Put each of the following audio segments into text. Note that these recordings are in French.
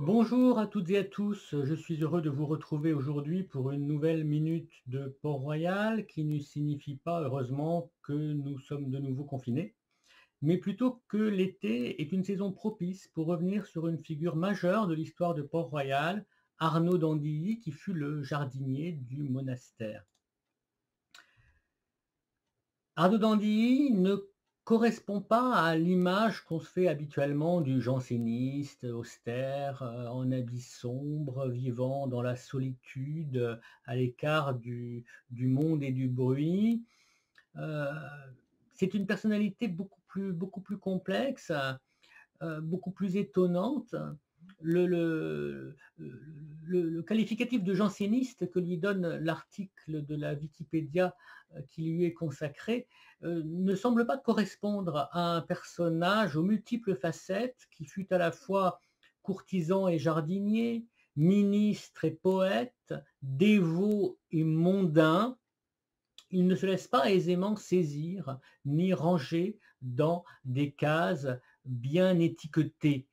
Bonjour à toutes et à tous, je suis heureux de vous retrouver aujourd'hui pour une nouvelle minute de Port-Royal qui ne signifie pas heureusement que nous sommes de nouveau confinés, mais plutôt que l'été est une saison propice pour revenir sur une figure majeure de l'histoire de Port-Royal, Arnaud d'Andilly, qui fut le jardinier du monastère. Arnaud d'Andilly ne correspond pas à l'image qu'on se fait habituellement du janséniste austère, en habits sombres, vivant dans la solitude, à l'écart du monde et du bruit. Heu, c'est une personnalité beaucoup plus complexe, beaucoup plus étonnante. Le qualificatif de janséniste que lui donne l'article de la Wikipédia, qui lui est consacré, ne semble pas correspondre à un personnage aux multiples facettes qui fut à la fois courtisan et jardinier, ministre et poète, dévot et mondain. Il ne se laisse pas aisément saisir ni ranger dans des cases bien étiquetées.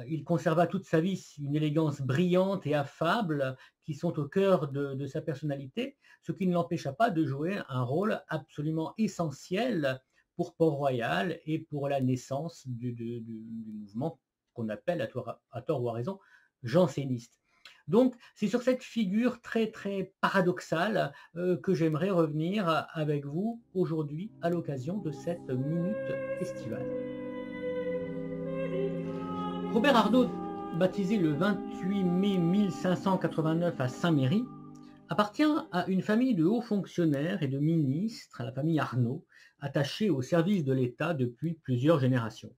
Il conserva toute sa vie une élégance brillante et affable qui sont au cœur de sa personnalité, ce qui ne l'empêcha pas de jouer un rôle absolument essentiel pour Port-Royal et pour la naissance du mouvement qu'on appelle, à tort ou à raison, janséniste. Donc, c'est sur cette figure très, très paradoxale que j'aimerais revenir avec vous aujourd'hui à l'occasion de cette minute estivale. Robert Arnaud, baptisé le 28 mai 1589 à Saint-Méry, appartient à une famille de hauts fonctionnaires et de ministres, à la famille Arnaud, attachée au service de l'État depuis plusieurs générations.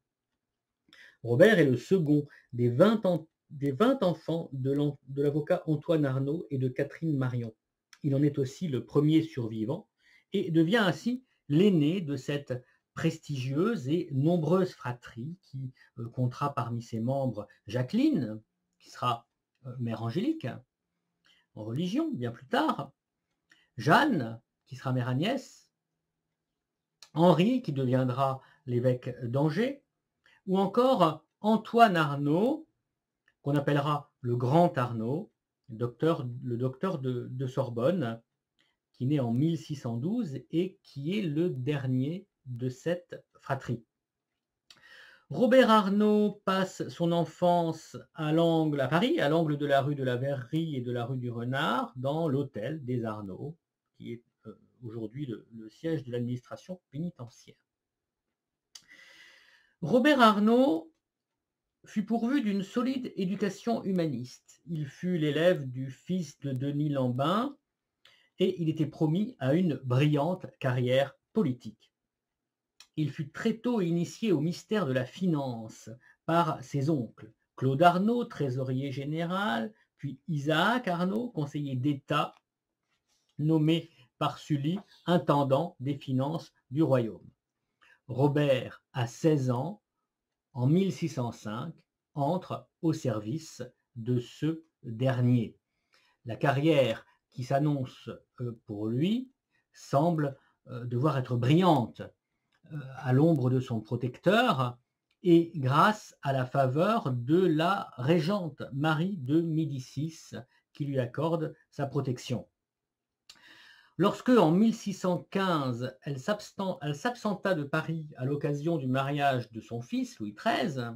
Robert est le second des 20 enfants de l'avocat Antoine Arnaud et de Catherine Marion. Il en est aussi le premier survivant et devient ainsi l'aîné de cette prestigieuse et nombreuse fratrie qui comptera parmi ses membres Jacqueline, qui sera mère angélique en religion bien plus tard, Jeanne, qui sera mère Agnès, Henri, qui deviendra l'évêque d'Angers, ou encore Antoine Arnaud, qu'on appellera le grand Arnaud, le docteur de Sorbonne, qui naît en 1612 et qui est le dernier de cette fratrie. Robert Arnaud passe son enfance à Paris, à l'angle de la rue de la Verrerie et de la rue du Renard, dans l'hôtel des Arnaud, qui est aujourd'hui le siège de l'administration pénitentiaire. Robert Arnaud fut pourvu d'une solide éducation humaniste. Il fut l'élève du fils de Denis Lambin et il était promis à une brillante carrière politique. Il fut très tôt initié au mystère de la finance par ses oncles, Claude Arnaud, trésorier général, puis Isaac Arnaud, conseiller d'État, nommé par Sully intendant des finances du royaume. Robert, à 16 ans, en 1605, entre au service de ce dernier. La carrière qui s'annonce pour lui semble devoir être brillante à l'ombre de son protecteur et grâce à la faveur de la régente Marie de Médicis qui lui accorde sa protection. Lorsque, en 1615, elle s'absenta de Paris à l'occasion du mariage de son fils, Louis XIII,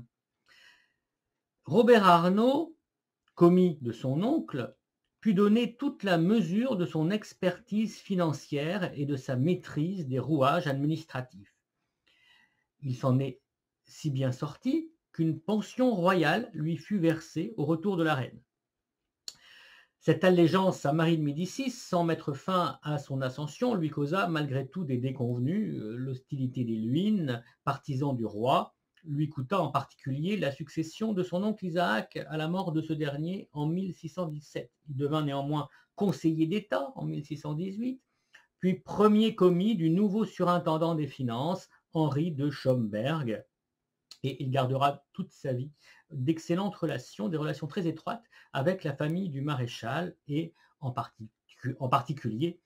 Robert Arnaud, commis de son oncle, put donner toute la mesure de son expertise financière et de sa maîtrise des rouages administratifs. Il s'en est si bien sorti qu'une pension royale lui fut versée au retour de la reine. Cette allégeance à Marie de Médicis, sans mettre fin à son ascension, lui causa malgré tout des déconvenues. L'hostilité des Luynes, partisans du roi, lui coûta en particulier la succession de son oncle Isaac à la mort de ce dernier en 1617. Il devint néanmoins conseiller d'État en 1618, puis premier commis du nouveau surintendant des finances, Henri de Schomberg, et il gardera toute sa vie d'excellentes relations, des relations très étroites avec la famille du maréchal et en particulier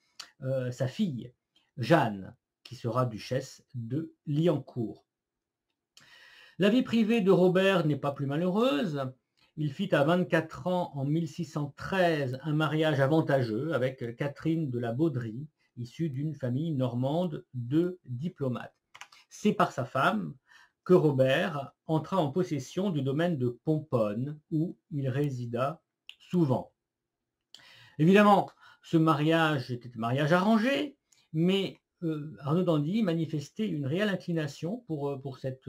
sa fille, Jeanne, qui sera duchesse de Liancourt. La vie privée de Robert n'est pas plus malheureuse. Il fit à 24 ans, en 1613, un mariage avantageux avec Catherine de la Baudrie, issue d'une famille normande de diplomates. C'est par sa femme que Robert entra en possession du domaine de Pomponne, où il résida souvent. Évidemment, ce mariage était un mariage arrangé, mais Arnaud d'Andy manifestait une réelle inclination pour cette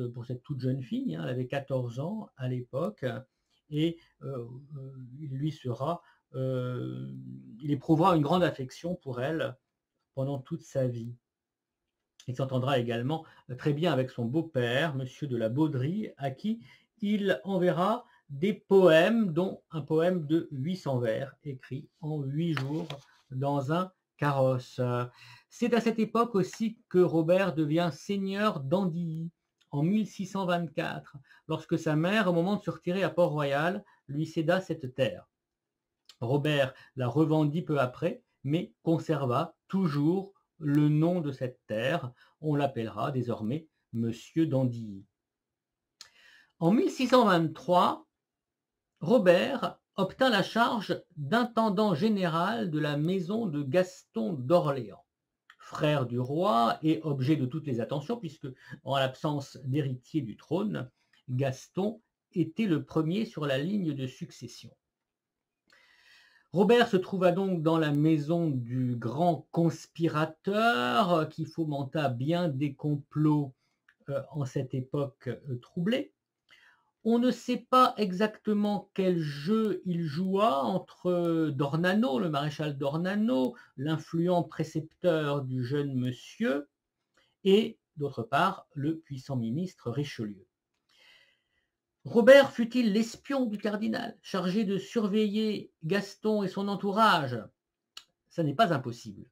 toute jeune fille. Elle avait 14 ans à l'époque, et il éprouvera une grande affection pour elle pendant toute sa vie. Il s'entendra également très bien avec son beau-père, monsieur de la Baudrie, à qui il enverra des poèmes, dont un poème de 800 vers, écrit en 8 jours dans un carrosse. C'est à cette époque aussi que Robert devient seigneur d'Andilly, en 1624, lorsque sa mère, au moment de se retirer à Port-Royal, lui céda cette terre. Robert la revendit peu après, mais conserva toujours le nom de cette terre. On l'appellera désormais Monsieur d'Andilly. En 1623, Robert obtint la charge d'intendant général de la maison de Gaston d'Orléans, frère du roi et objet de toutes les attentions, puisque, en l'absence d'héritier du trône, Gaston était le premier sur la ligne de succession. Robert se trouva donc dans la maison du grand conspirateur qui fomenta bien des complots en cette époque troublée. On ne sait pas exactement quel jeu il joua entre d'Ornano, le maréchal d'Ornano, l'influent précepteur du jeune monsieur, et d'autre part le puissant ministre Richelieu. Robert fut-il l'espion du cardinal, chargé de surveiller Gaston et son entourage? Ça n'est pas impossible.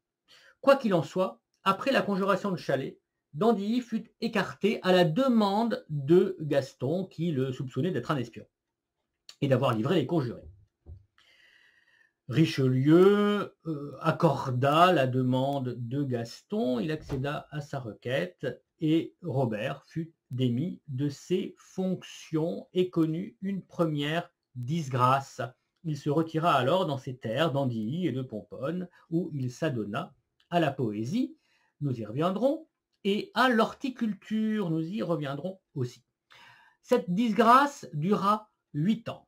Quoi qu'il en soit, après la conjuration de Chalais, d'Andilly fut écarté à la demande de Gaston, qui le soupçonnait d'être un espion et d'avoir livré les conjurés. Richelieu accorda la demande de Gaston, il accéda à sa requête et Robert fut démis de ses fonctions et connut une première disgrâce. Il se retira alors dans ses terres d'Andilly et de Pomponne, où il s'adonna à la poésie, nous y reviendrons, et à l'horticulture, nous y reviendrons aussi. Cette disgrâce dura 8 ans.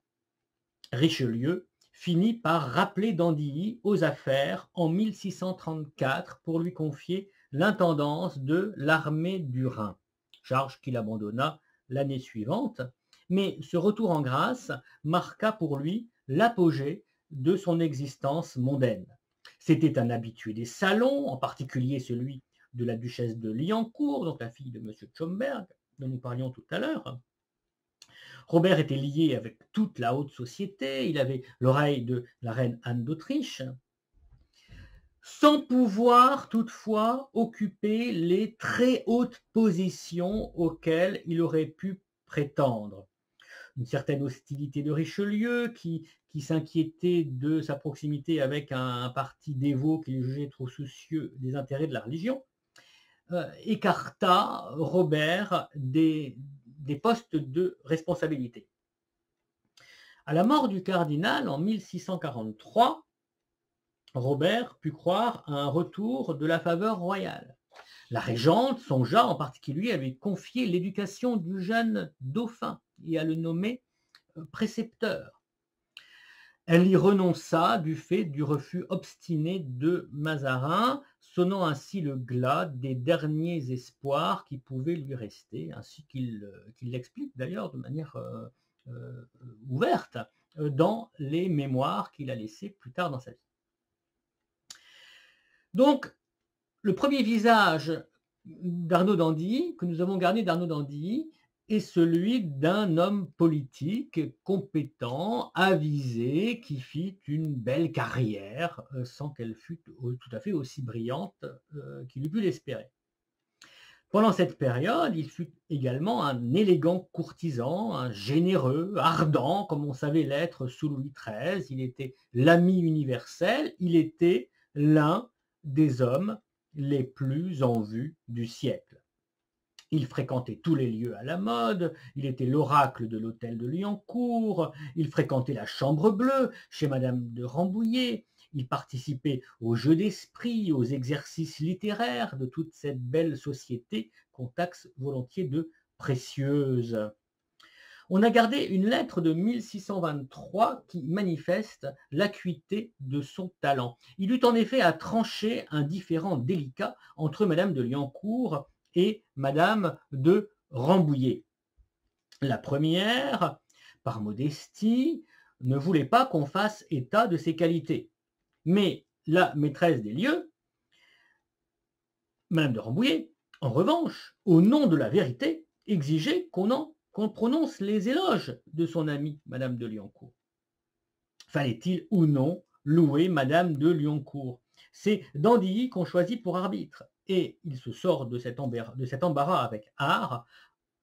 Richelieu finit par rappeler d'Andilly aux affaires en 1634 pour lui confier l'intendance de l'armée du Rhin, charge qu'il abandonna l'année suivante, mais ce retour en grâce marqua pour lui l'apogée de son existence mondaine. C'était un habitué des salons, en particulier celui de la duchesse de Liancourt, donc la fille de M. Schomberg, dont nous parlions tout à l'heure. Robert était lié avec toute la haute société, il avait l'oreille de la reine Anne d'Autriche, sans pouvoir toutefois occuper les très hautes positions auxquelles il aurait pu prétendre. Une certaine hostilité de Richelieu, qui s'inquiétait de sa proximité avec un parti dévot qu'il jugeait trop soucieux des intérêts de la religion, écarta Robert des postes de responsabilité. À la mort du cardinal en 1643, Robert put croire à un retour de la faveur royale. La régente songea en particulier à lui confier l'éducation du jeune dauphin et à le nommer précepteur. Elle y renonça du fait du refus obstiné de Mazarin, sonnant ainsi le glas des derniers espoirs qui pouvaient lui rester, ainsi qu'il l'explique d'ailleurs de manière ouverte dans les mémoires qu'il a laissés plus tard dans sa vie. Donc, le premier visage d'Arnaud d'Andilly, que nous avons gardé d'Arnaud d'Andilly, est celui d'un homme politique compétent, avisé, qui fit une belle carrière, sans qu'elle fût tout à fait aussi brillante qu'il eût pu l'espérer. Pendant cette période, il fut également un élégant courtisan, un généreux, ardent, comme on savait l'être sous Louis XIII. Il était l'ami universel, il était l'un des hommes les plus en vue du siècle. Il fréquentait tous les lieux à la mode, il était l'oracle de l'hôtel de Liancourt, il fréquentait la Chambre bleue chez madame de Rambouillet, il participait aux jeux d'esprit, aux exercices littéraires de toute cette belle société qu'on taxe volontiers de précieuse. On a gardé une lettre de 1623 qui manifeste l'acuité de son talent. Il eut en effet à trancher un différend délicat entre madame de Liancourt et madame de Rambouillet. La première, par modestie, ne voulait pas qu'on fasse état de ses qualités. Mais la maîtresse des lieux, madame de Rambouillet, en revanche, au nom de la vérité, exigeait qu'on prononce les éloges de son amie madame de Liancourt. Fallait-il ou non louer madame de Liancourt? C'est Dandilly qu'on choisit pour arbitre, et il se sort de cet embarras avec art,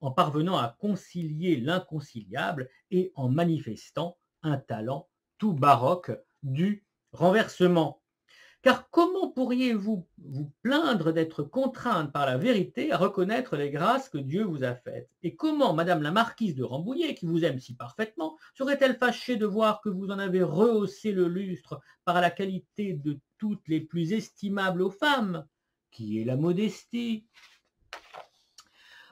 en parvenant à concilier l'inconciliable et en manifestant un talent tout baroque du renversement. Car comment pourriez-vous vous plaindre d'être contrainte par la vérité à reconnaître les grâces que Dieu vous a faites? Et comment madame la marquise de Rambouillet, qui vous aime si parfaitement, serait-elle fâchée de voir que vous en avez rehaussé le lustre par la qualité de toutes les plus estimables aux femmes, qui est la modestie?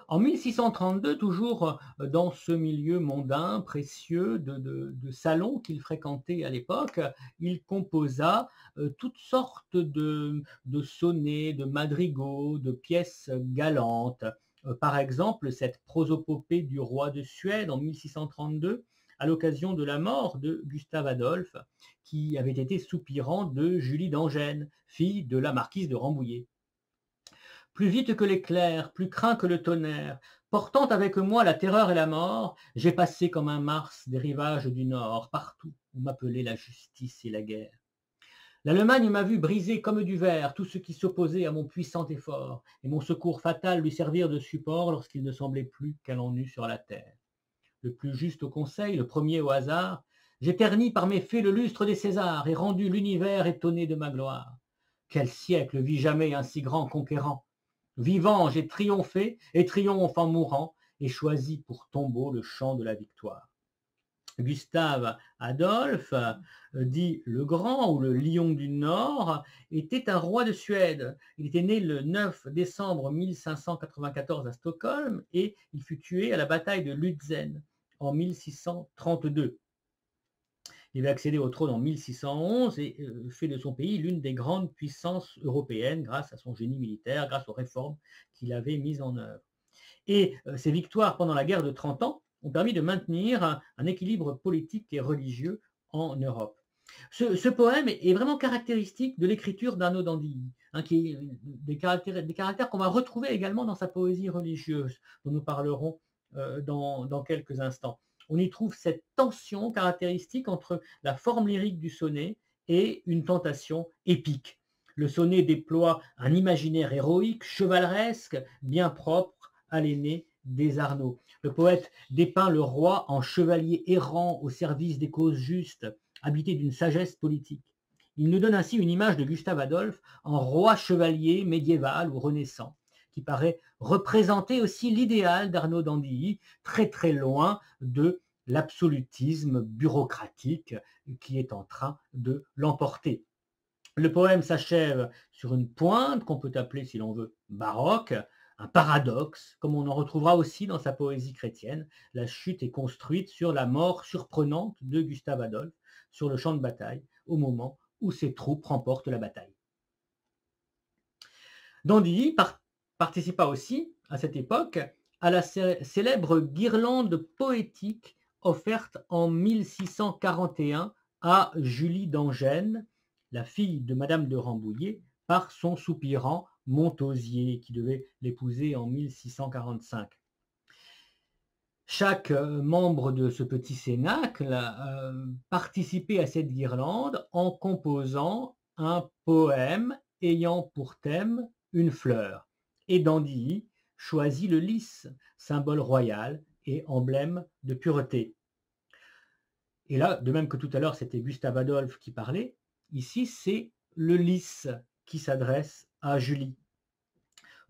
En 1632, toujours dans ce milieu mondain, précieux, de salons qu'il fréquentait à l'époque, il composa toutes sortes de sonnets, de madrigaux, de pièces galantes. Par exemple, cette prosopopée du roi de Suède en 1632, à l'occasion de la mort de Gustave Adolphe, qui avait été soupirant de Julie d'Angennes, fille de la marquise de Rambouillet. Plus vite que l'éclair, plus craint que le tonnerre, portant avec moi la terreur et la mort, j'ai passé comme un Mars des rivages du Nord, partout où m'appelait la justice et la guerre. L'Allemagne m'a vu briser comme du verre tout ce qui s'opposait à mon puissant effort, et mon secours fatal lui servir de support lorsqu'il ne semblait plus qu'elle en eût sur la terre. Le plus juste au conseil, le premier au hasard, j'ai terni par mes faits le lustre des Césars et rendu l'univers étonné de ma gloire. Quel siècle vit jamais un si grand conquérant? Vivant, j'ai triomphé et triomphe en mourant, et choisi pour tombeau le champ de la victoire. Gustave Adolphe, dit le Grand ou le Lion du Nord, était un roi de Suède. Il était né le 9 décembre 1594 à Stockholm et il fut tué à la bataille de Lutzen en 1632. Il va accéder au trône en 1611 et fait de son pays l'une des grandes puissances européennes grâce à son génie militaire, grâce aux réformes qu'il avait mises en œuvre. Et ses victoires pendant la guerre de 30 ans ont permis de maintenir un équilibre politique et religieux en Europe. Ce poème est vraiment caractéristique de l'écriture d'Arnaud d'Andilly, qui est des caractères qu'on va retrouver également dans sa poésie religieuse, dont nous parlerons dans quelques instants. On y trouve cette tension caractéristique entre la forme lyrique du sonnet et une tentation épique. Le sonnet déploie un imaginaire héroïque, chevaleresque, bien propre à l'aîné des Arnaud. Le poète dépeint le roi en chevalier errant au service des causes justes, habité d'une sagesse politique. Il nous donne ainsi une image de Gustave Adolphe en roi chevalier médiéval ou renaissant, qui paraît représenter aussi l'idéal d'Arnaud d'Andilly, très très loin de l'absolutisme bureaucratique qui est en train de l'emporter. Le poème s'achève sur une pointe qu'on peut appeler, si l'on veut, baroque, un paradoxe, comme on en retrouvera aussi dans sa poésie chrétienne. La chute est construite sur la mort surprenante de Gustave Adolphe sur le champ de bataille, au moment où ses troupes remportent la bataille. D'Andilly participa aussi, à cette époque, à la célèbre guirlande poétique offerte en 1641 à Julie d'Angennes, la fille de madame de Rambouillet, par son soupirant Montausier, qui devait l'épouser en 1645. Chaque membre de ce petit cénacle participait à cette guirlande en composant un poème ayant pour thème une fleur. Et d'Andilly choisit le lys, symbole royal et emblème de pureté. Et là, de même que tout à l'heure, c'était Gustave Adolphe qui parlait, ici, c'est le lys qui s'adresse à Julie.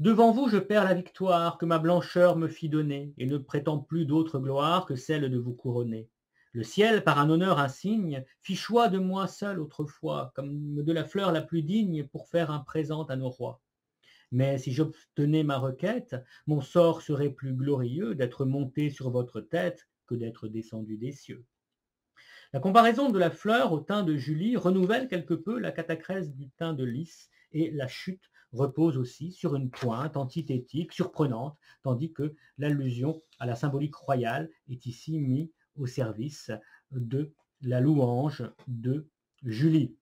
Devant vous, je perds la victoire que ma blancheur me fit donner, et ne prétends plus d'autre gloire que celle de vous couronner. Le ciel, par un honneur insigne, fit choix de moi seul autrefois, comme de la fleur la plus digne pour faire un présent à nos rois. Mais si j'obtenais ma requête, mon sort serait plus glorieux d'être monté sur votre tête que d'être descendu des cieux. La comparaison de la fleur au teint de Julie renouvelle quelque peu la catacrèse du teint de Lys, et la chute repose aussi sur une pointe antithétique surprenante, tandis que l'allusion à la symbolique royale est ici mise au service de la louange de Julie.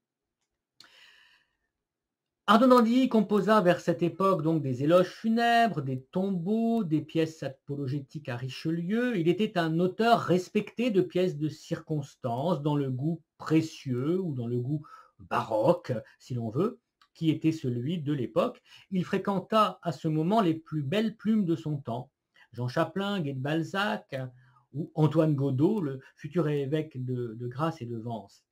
Arnaud d'Andilly composa vers cette époque donc des éloges funèbres, des tombeaux, des pièces apologétiques à Richelieu. Il était un auteur respecté de pièces de circonstance, dans le goût précieux ou dans le goût baroque, si l'on veut, qui était celui de l'époque. Il fréquenta à ce moment les plus belles plumes de son temps, Jean Chapelain, Guy de Balzac ou Antoine Godeau, le futur évêque de Grasse et de Vence.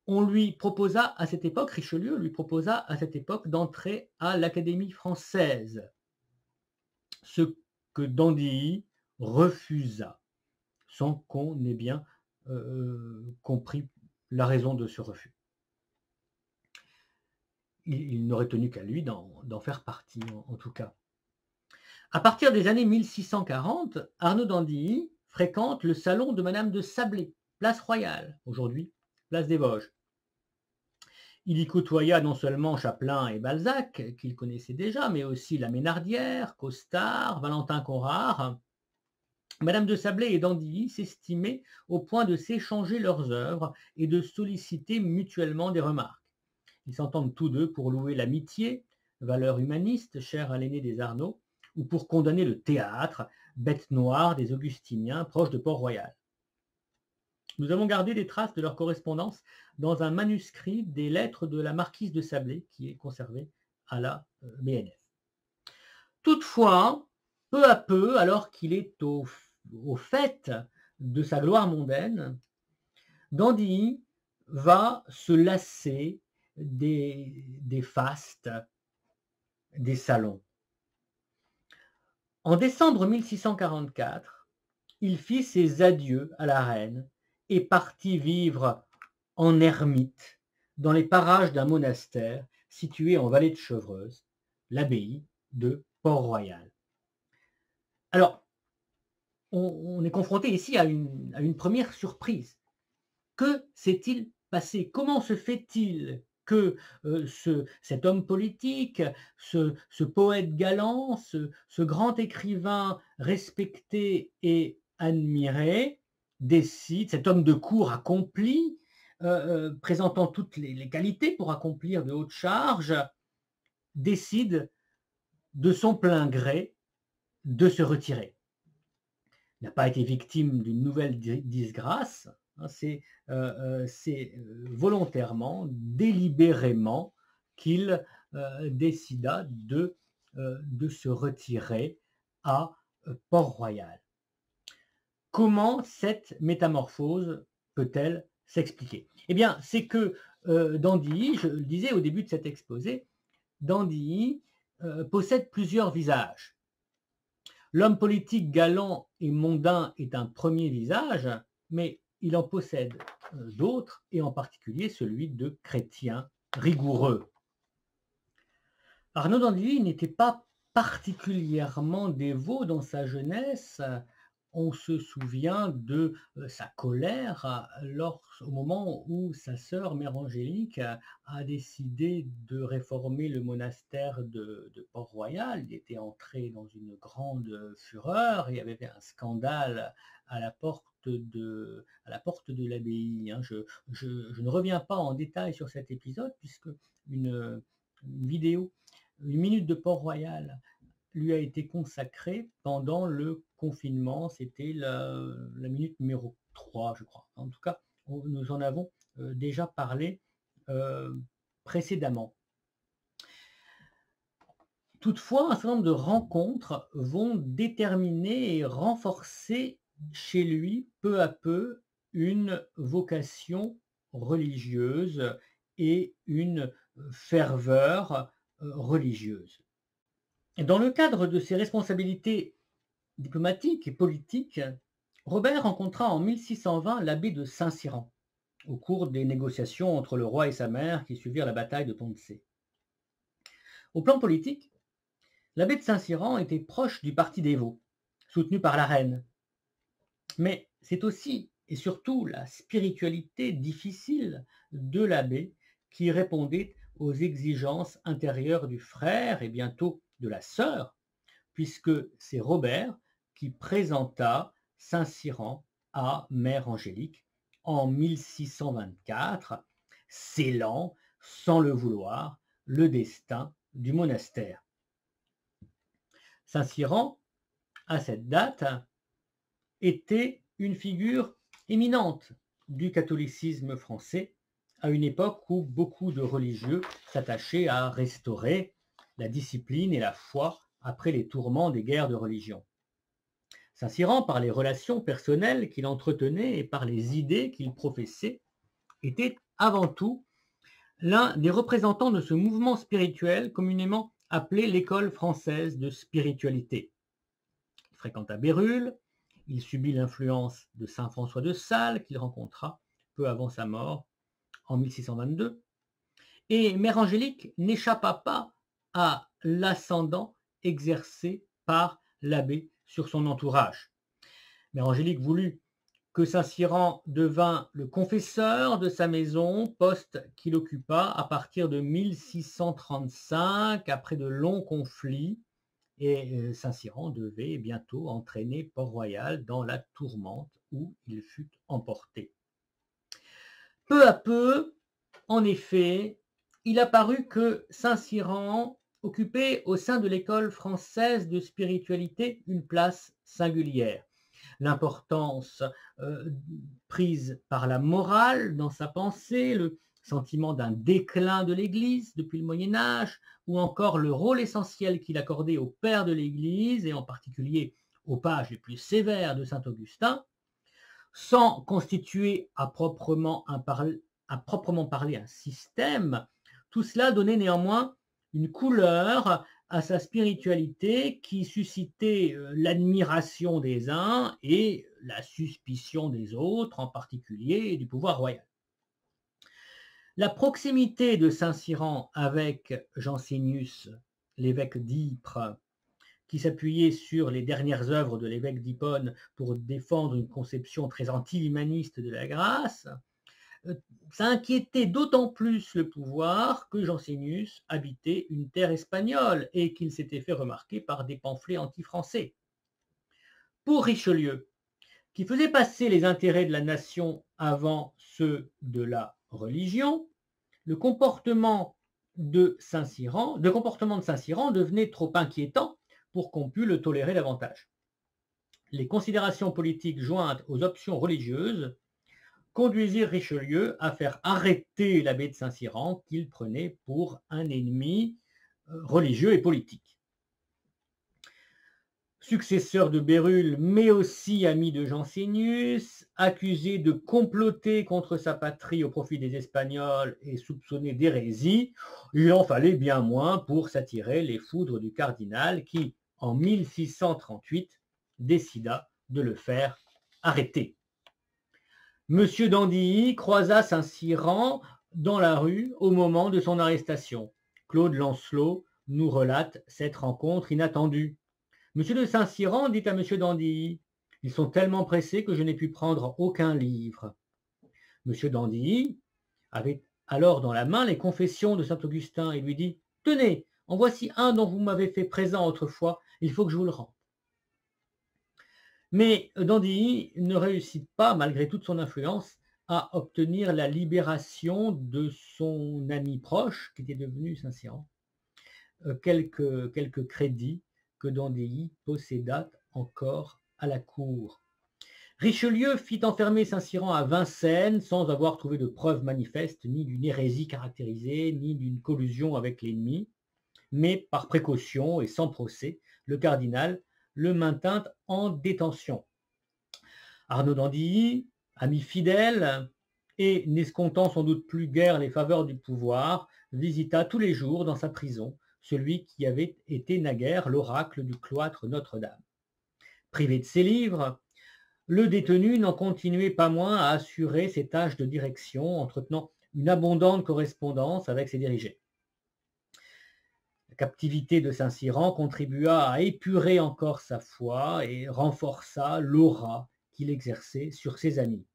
On lui proposa à cette époque, Richelieu lui proposa à cette époque d'entrer à l'Académie française, ce que d'Andilly refusa, sans qu'on ait bien compris la raison de ce refus. Il n'aurait tenu qu'à lui d'en faire partie, en tout cas. À partir des années 1640, Arnaud d'Andilly fréquente le salon de Madame de Sablé, place Royale, aujourd'hui place des Vosges. Il y côtoya non seulement Chapelain et Balzac, qu'il connaissait déjà, mais aussi la Ménardière, Costard, Valentin Conrart. Madame de Sablé et d'Andilly s'estimaient au point de s'échanger leurs œuvres et de solliciter mutuellement des remarques. Ils s'entendent tous deux pour louer l'amitié, valeur humaniste chère à l'aîné des Arnaud, ou pour condamner le théâtre, bête noire des Augustiniens proches de Port-Royal. Nous avons gardé des traces de leur correspondance dans un manuscrit des lettres de la marquise de Sablé, qui est conservé à la BNF. Toutefois, peu à peu, alors qu'il est au fait de sa gloire mondaine, d'Andilly va se lasser des fastes, des salons. En décembre 1644, il fit ses adieux à la reine et partit vivre en ermite dans les parages d'un monastère situé en vallée de Chevreuse, l'abbaye de Port-Royal. Alors, on est confronté ici à une première surprise. Que s'est-il passé? Comment se fait-il que cet homme politique, ce poète galant, ce grand écrivain respecté et admiré, décide, cet homme de cour accompli, présentant toutes les qualités pour accomplir de hautes charges, décide de son plein gré de se retirer. Il n'a pas été victime d'une nouvelle disgrâce, hein, c'est volontairement, délibérément qu'il décida de se retirer à Port-Royal. Comment cette métamorphose peut-elle s'expliquer? Eh bien, c'est que d'Andilly, je le disais au début de cet exposé, d'Andilly possède plusieurs visages. L'homme politique galant et mondain est un premier visage, mais il en possède d'autres, et en particulier celui de chrétien rigoureux. Arnaud d'Andilly n'était pas particulièrement dévot dans sa jeunesse. On se souvient de sa colère au moment où sa sœur Mère Angélique a décidé de réformer le monastère de Port-Royal. Il était entré dans une grande fureur, et il y avait un scandale à la porte de l'abbaye. Je ne reviens pas en détail sur cet épisode, puisque une vidéo, une minute de Port-Royal, lui a été consacrée pendant le confinement. C'était la minute numéro 3, je crois. En tout cas, nous en avons déjà parlé précédemment. Toutefois, un certain nombre de rencontres vont déterminer et renforcer chez lui peu à peu une vocation religieuse et une ferveur religieuse. Dans le cadre de ses responsabilités diplomatiques et politiques, Robert rencontra en 1620 l'abbé de Saint-Cyran, au cours des négociations entre le roi et sa mère qui suivirent la bataille de Poncé. Au plan politique, l'abbé de Saint-Cyran était proche du parti dévot, soutenu par la reine. Mais c'est aussi et surtout la spiritualité difficile de l'abbé qui répondait aux exigences intérieures du frère et bientôt de la sœur, puisque c'est Robert qui présenta Saint-Cyran à Mère Angélique en 1624, scellant, sans le vouloir, le destin du monastère. Saint-Cyran, à cette date, était une figure éminente du catholicisme français, à une époque où beaucoup de religieux s'attachaient à restaurer la discipline et la foi après les tourments des guerres de religion. Saint-Cyran, par les relations personnelles qu'il entretenait et par les idées qu'il professait, était avant tout l'un des représentants de ce mouvement spirituel communément appelé l'école française de spiritualité. Il fréquenta Bérulle, il subit l'influence de saint François de Sales qu'il rencontra peu avant sa mort en 1622, et Mère Angélique n'échappa pas à l'ascendant exercé par l'abbé sur son entourage. Mère Angélique voulut que Saint-Cyran devint le confesseur de sa maison, poste qu'il occupa à partir de 1635, après de longs conflits, et Saint-Cyran devait bientôt entraîner Port-Royal dans la tourmente où il fut emporté. Peu à peu, en effet, il apparut que Saint-Cyran occupait au sein de l'école française de spiritualité une place singulière. L'importance prise par la morale dans sa pensée, le sentiment d'un déclin de l'Église depuis le Moyen-Âge, ou encore le rôle essentiel qu'il accordait aux pères de l'Église, et en particulier aux pages les plus sévères de saint Augustin, sans constituer à proprement parler un système, tout cela donnait néanmoins une couleur à sa spiritualité qui suscitait l'admiration des uns et la suspicion des autres, en particulier du pouvoir royal. La proximité de Saint-Cyran avec Jansénius, l'évêque d'Ypres, qui s'appuyait sur les dernières œuvres de l'évêque d'Hippone pour défendre une conception très anti-humaniste de la grâce, ça inquiétait d'autant plus le pouvoir que Jansénius habitait une terre espagnole et qu'il s'était fait remarquer par des pamphlets anti-français. Pour Richelieu, qui faisait passer les intérêts de la nation avant ceux de la religion, le comportement de Saint-Cyran devenait trop inquiétant pour qu'on pût le tolérer davantage. Les considérations politiques jointes aux options religieuses conduisirent Richelieu à faire arrêter l'abbé de Saint-Cyran qu'il prenait pour un ennemi religieux et politique. Successeur de Bérulle, mais aussi ami de Jansénius, accusé de comploter contre sa patrie au profit des Espagnols et soupçonné d'hérésie, il en fallait bien moins pour s'attirer les foudres du cardinal qui, en 1638, décida de le faire arrêter. Monsieur d'Andilly croisa Saint-Cyran dans la rue au moment de son arrestation. Claude Lancelot nous relate cette rencontre inattendue. Monsieur de Saint-Cyran dit à monsieur d'Andilly, « Ils sont tellement pressés que je n'ai pu prendre aucun livre. » Monsieur d'Andilly avait alors dans la main les confessions de saint Augustin et lui dit, « Tenez, en voici un dont vous m'avez fait présent autrefois, il faut que je vous le rende. » Mais d'Andilly ne réussit pas, malgré toute son influence, à obtenir la libération de son ami proche, qui était devenu Saint-Cyran, quelques crédits que d'Andilly posséda encore à la cour. Richelieu fit enfermer Saint-Cyran à Vincennes sans avoir trouvé de preuves manifestes ni d'une hérésie caractérisée, ni d'une collusion avec l'ennemi, mais par précaution et sans procès, le cardinal le maintint en détention. Arnaud d'Andilly, ami fidèle, et n'escomptant sans doute plus guère les faveurs du pouvoir, visita tous les jours dans sa prison celui qui avait été naguère l'oracle du cloître Notre-Dame. Privé de ses livres, le détenu n'en continuait pas moins à assurer ses tâches de direction, entretenant une abondante correspondance avec ses dirigés. La captivité de Saint-Cyran contribua à épurer encore sa foi et renforça l'aura qu'il exerçait sur ses amis.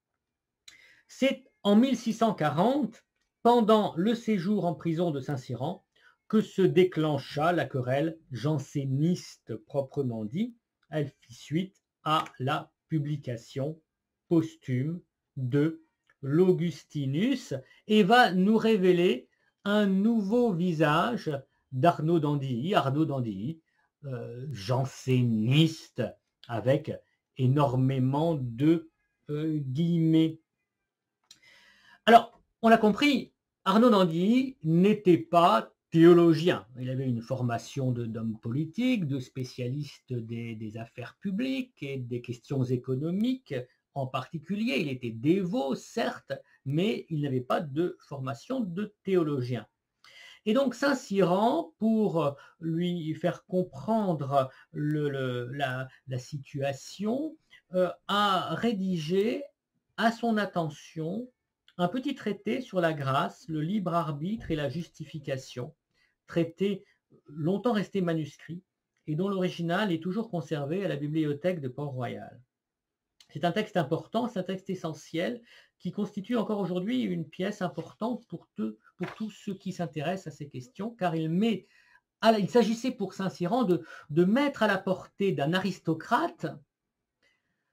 C'est en 1640, pendant le séjour en prison de Saint-Cyran, que se déclencha la querelle janséniste proprement dit. Elle fit suite à la publication posthume de l'Augustinus et va nous révéler un nouveau visage d'Arnaud d'Andilly, janséniste avec énormément de guillemets. Alors, on l'a compris, Arnaud d'Andilly n'était pas théologien. Il avait une formation d'homme politique, de spécialiste des affaires publiques et des questions économiques en particulier. Il était dévot, certes, mais il n'avait pas de formation de théologien. Et donc Saint-Cyran, pour lui faire comprendre la situation, a rédigé à son attention un petit traité sur la grâce, le libre arbitre et la justification, traité longtemps resté manuscrit et dont l'original est toujours conservé à la bibliothèque de Port-Royal. C'est un texte important, c'est un texte essentiel qui constitue encore aujourd'hui une pièce importante pour tous ceux qui s'intéressent à ces questions, car il s'agissait pour Saint-Cyran de mettre à la portée d'un aristocrate,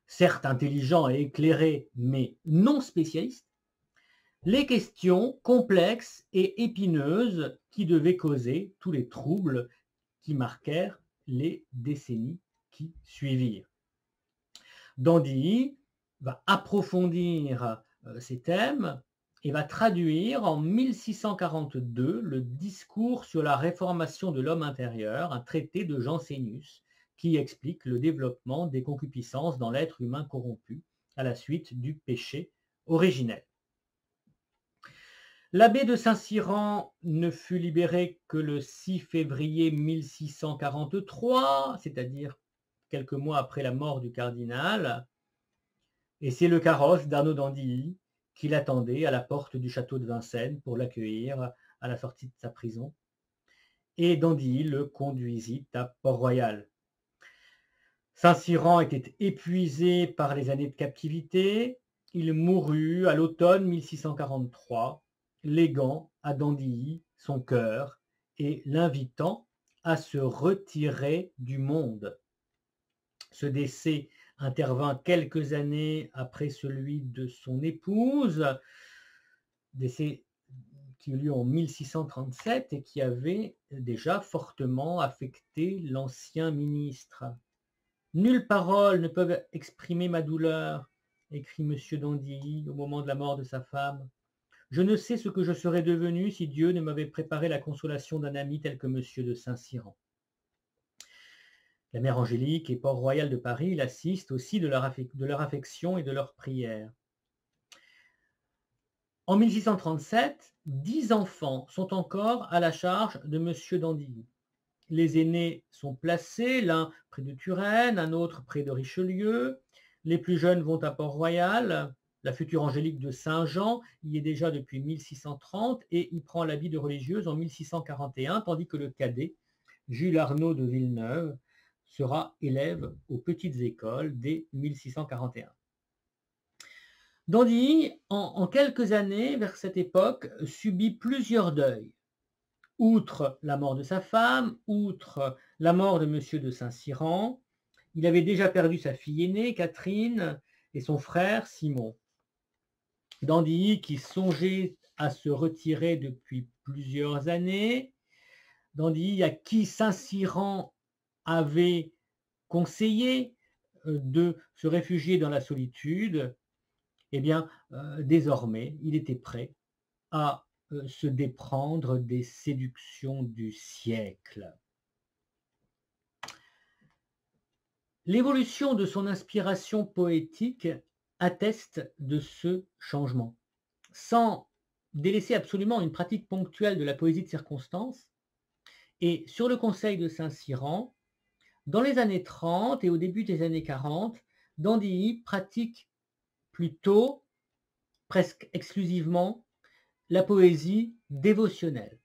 certes intelligent et éclairé, mais non spécialiste, les questions complexes et épineuses qui devaient causer tous les troubles qui marquèrent les décennies qui suivirent. D'Andilly va approfondir ces thèmes et va traduire en 1642 le discours sur la réformation de l'homme intérieur, un traité de Jansénus qui explique le développement des concupiscences dans l'être humain corrompu à la suite du péché originel. L'abbé de Saint-Cyran ne fut libéré que le 6 février 1643, c'est-à-dire quelques mois après la mort du cardinal, et c'est le carrosse d'Arnaud d'Andilly qui l'attendait à la porte du château de Vincennes pour l'accueillir à la sortie de sa prison, et d'Andilly le conduisit à Port-Royal. Saint-Cyran était épuisé par les années de captivité, il mourut à l'automne 1643, léguant à d'Andilly son cœur et l'invitant à se retirer du monde. Ce décès intervint quelques années après celui de son épouse, décès qui eut lieu en 1637 et qui avait déjà fortement affecté l'ancien ministre. « Nulle parole ne peut exprimer ma douleur », écrit M. d'Andilly au moment de la mort de sa femme. Je ne sais ce que je serais devenu si Dieu ne m'avait préparé la consolation d'un ami tel que M. de Saint-Cyran. La mère Angélique et Port-Royal de Paris l'assistent aussi de leur affection et de leur prière. En 1637, 10 enfants sont encore à la charge de M. d'Andilly. Les aînés sont placés, l'un près de Turenne, un autre près de Richelieu. Les plus jeunes vont à Port-Royal. La future Angélique de Saint-Jean y est déjà depuis 1630 et y prend l'habit de religieuse en 1641, tandis que le cadet, Jules Arnaud de Villeneuve, sera élève aux petites écoles dès 1641. d'Andilly, en quelques années, vers cette époque, subit plusieurs deuils. Outre la mort de sa femme, outre la mort de M. de Saint-Cyran, il avait déjà perdu sa fille aînée, Catherine, et son frère, Simon. d'Andilly, qui songeait à se retirer depuis plusieurs années, d'Andilly à qui Saint-Cyran avait conseillé de se réfugier dans la solitude, eh bien, désormais, il était prêt à se déprendre des séductions du siècle. L'évolution de son inspiration poétique atteste de ce changement. Sans délaisser absolument une pratique ponctuelle de la poésie de circonstance, Et sur le conseil de Saint-Cyran, dans les années 30 et au début des années 40, d'Andilly pratique plutôt, presque exclusivement, la poésie dévotionnelle.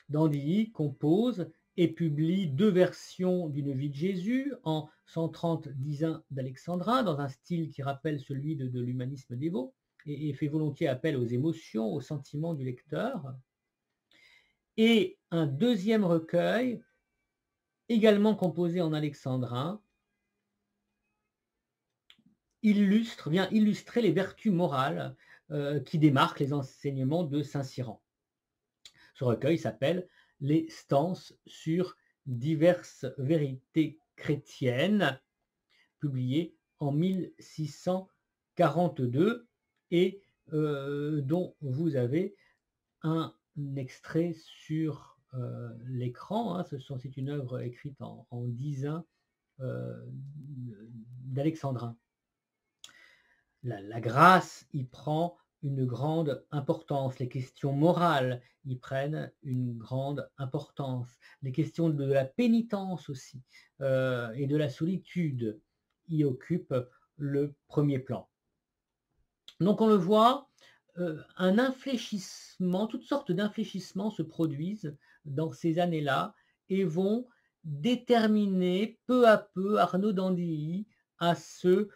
d'Andilly compose et publie 2 versions d'une vie de Jésus en 130 dizains d'Alexandrin, dans un style qui rappelle celui de l'humanisme dévot, et fait volontiers appel aux émotions, aux sentiments du lecteur. Et un deuxième recueil, également composé en alexandrin, vient illustrer les vertus morales qui démarquent les enseignements de Saint-Cyran. Ce recueil s'appelle « Les stances sur diverses vérités chrétiennes », publié en 1642 et dont vous avez un extrait sur l'écran. C'est une œuvre écrite en 10 d'alexandrin. La grâce y prend une grande importance, les questions morales y prennent une grande importance, les questions de la pénitence aussi et de la solitude y occupent le premier plan. Donc on le voit, un infléchissement, toutes sortes d'infléchissements se produisent dans ces années-là et vont déterminer peu à peu Arnaud d'Andilly à se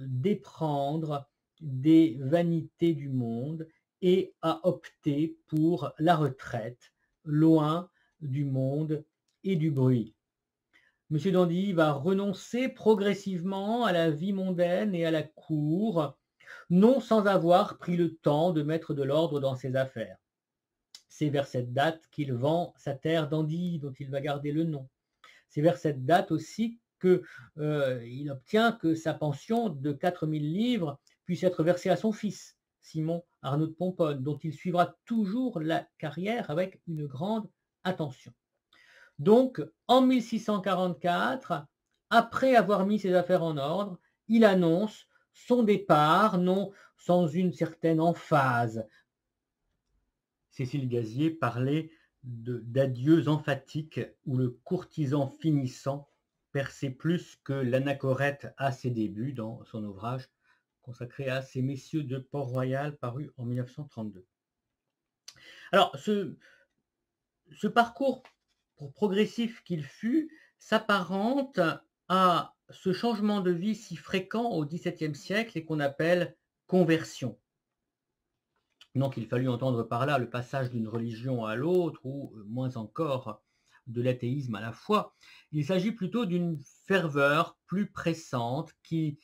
déprendre des vanités du monde et à opter pour la retraite, loin du monde et du bruit. Monsieur d'Andilly va renoncer progressivement à la vie mondaine et à la cour, non sans avoir pris le temps de mettre de l'ordre dans ses affaires. C'est vers cette date qu'il vend sa terre d'Andilly, dont il va garder le nom. C'est vers cette date aussi qu'il obtient que sa pension de 4000 livres puisse être versée à son fils, Simon Arnaud de Pomponne, dont il suivra toujours la carrière avec une grande attention. Donc, en 1644, après avoir mis ses affaires en ordre, il annonce son départ, non sans une certaine emphase. Cécile Gazier parlait d'adieux emphatiques où le courtisan finissant perçait plus que l'anachorète à ses débuts dans son ouvrage consacré à ces messieurs de Port-Royal paru en 1932. Alors, ce parcours progressif qu'il fut s'apparente à ce changement de vie si fréquent au XVIIe siècle et qu'on appelle conversion. Donc il fallut entendre par là le passage d'une religion à l'autre ou moins encore de l'athéisme à la foi. Il s'agit plutôt d'une ferveur plus pressante qui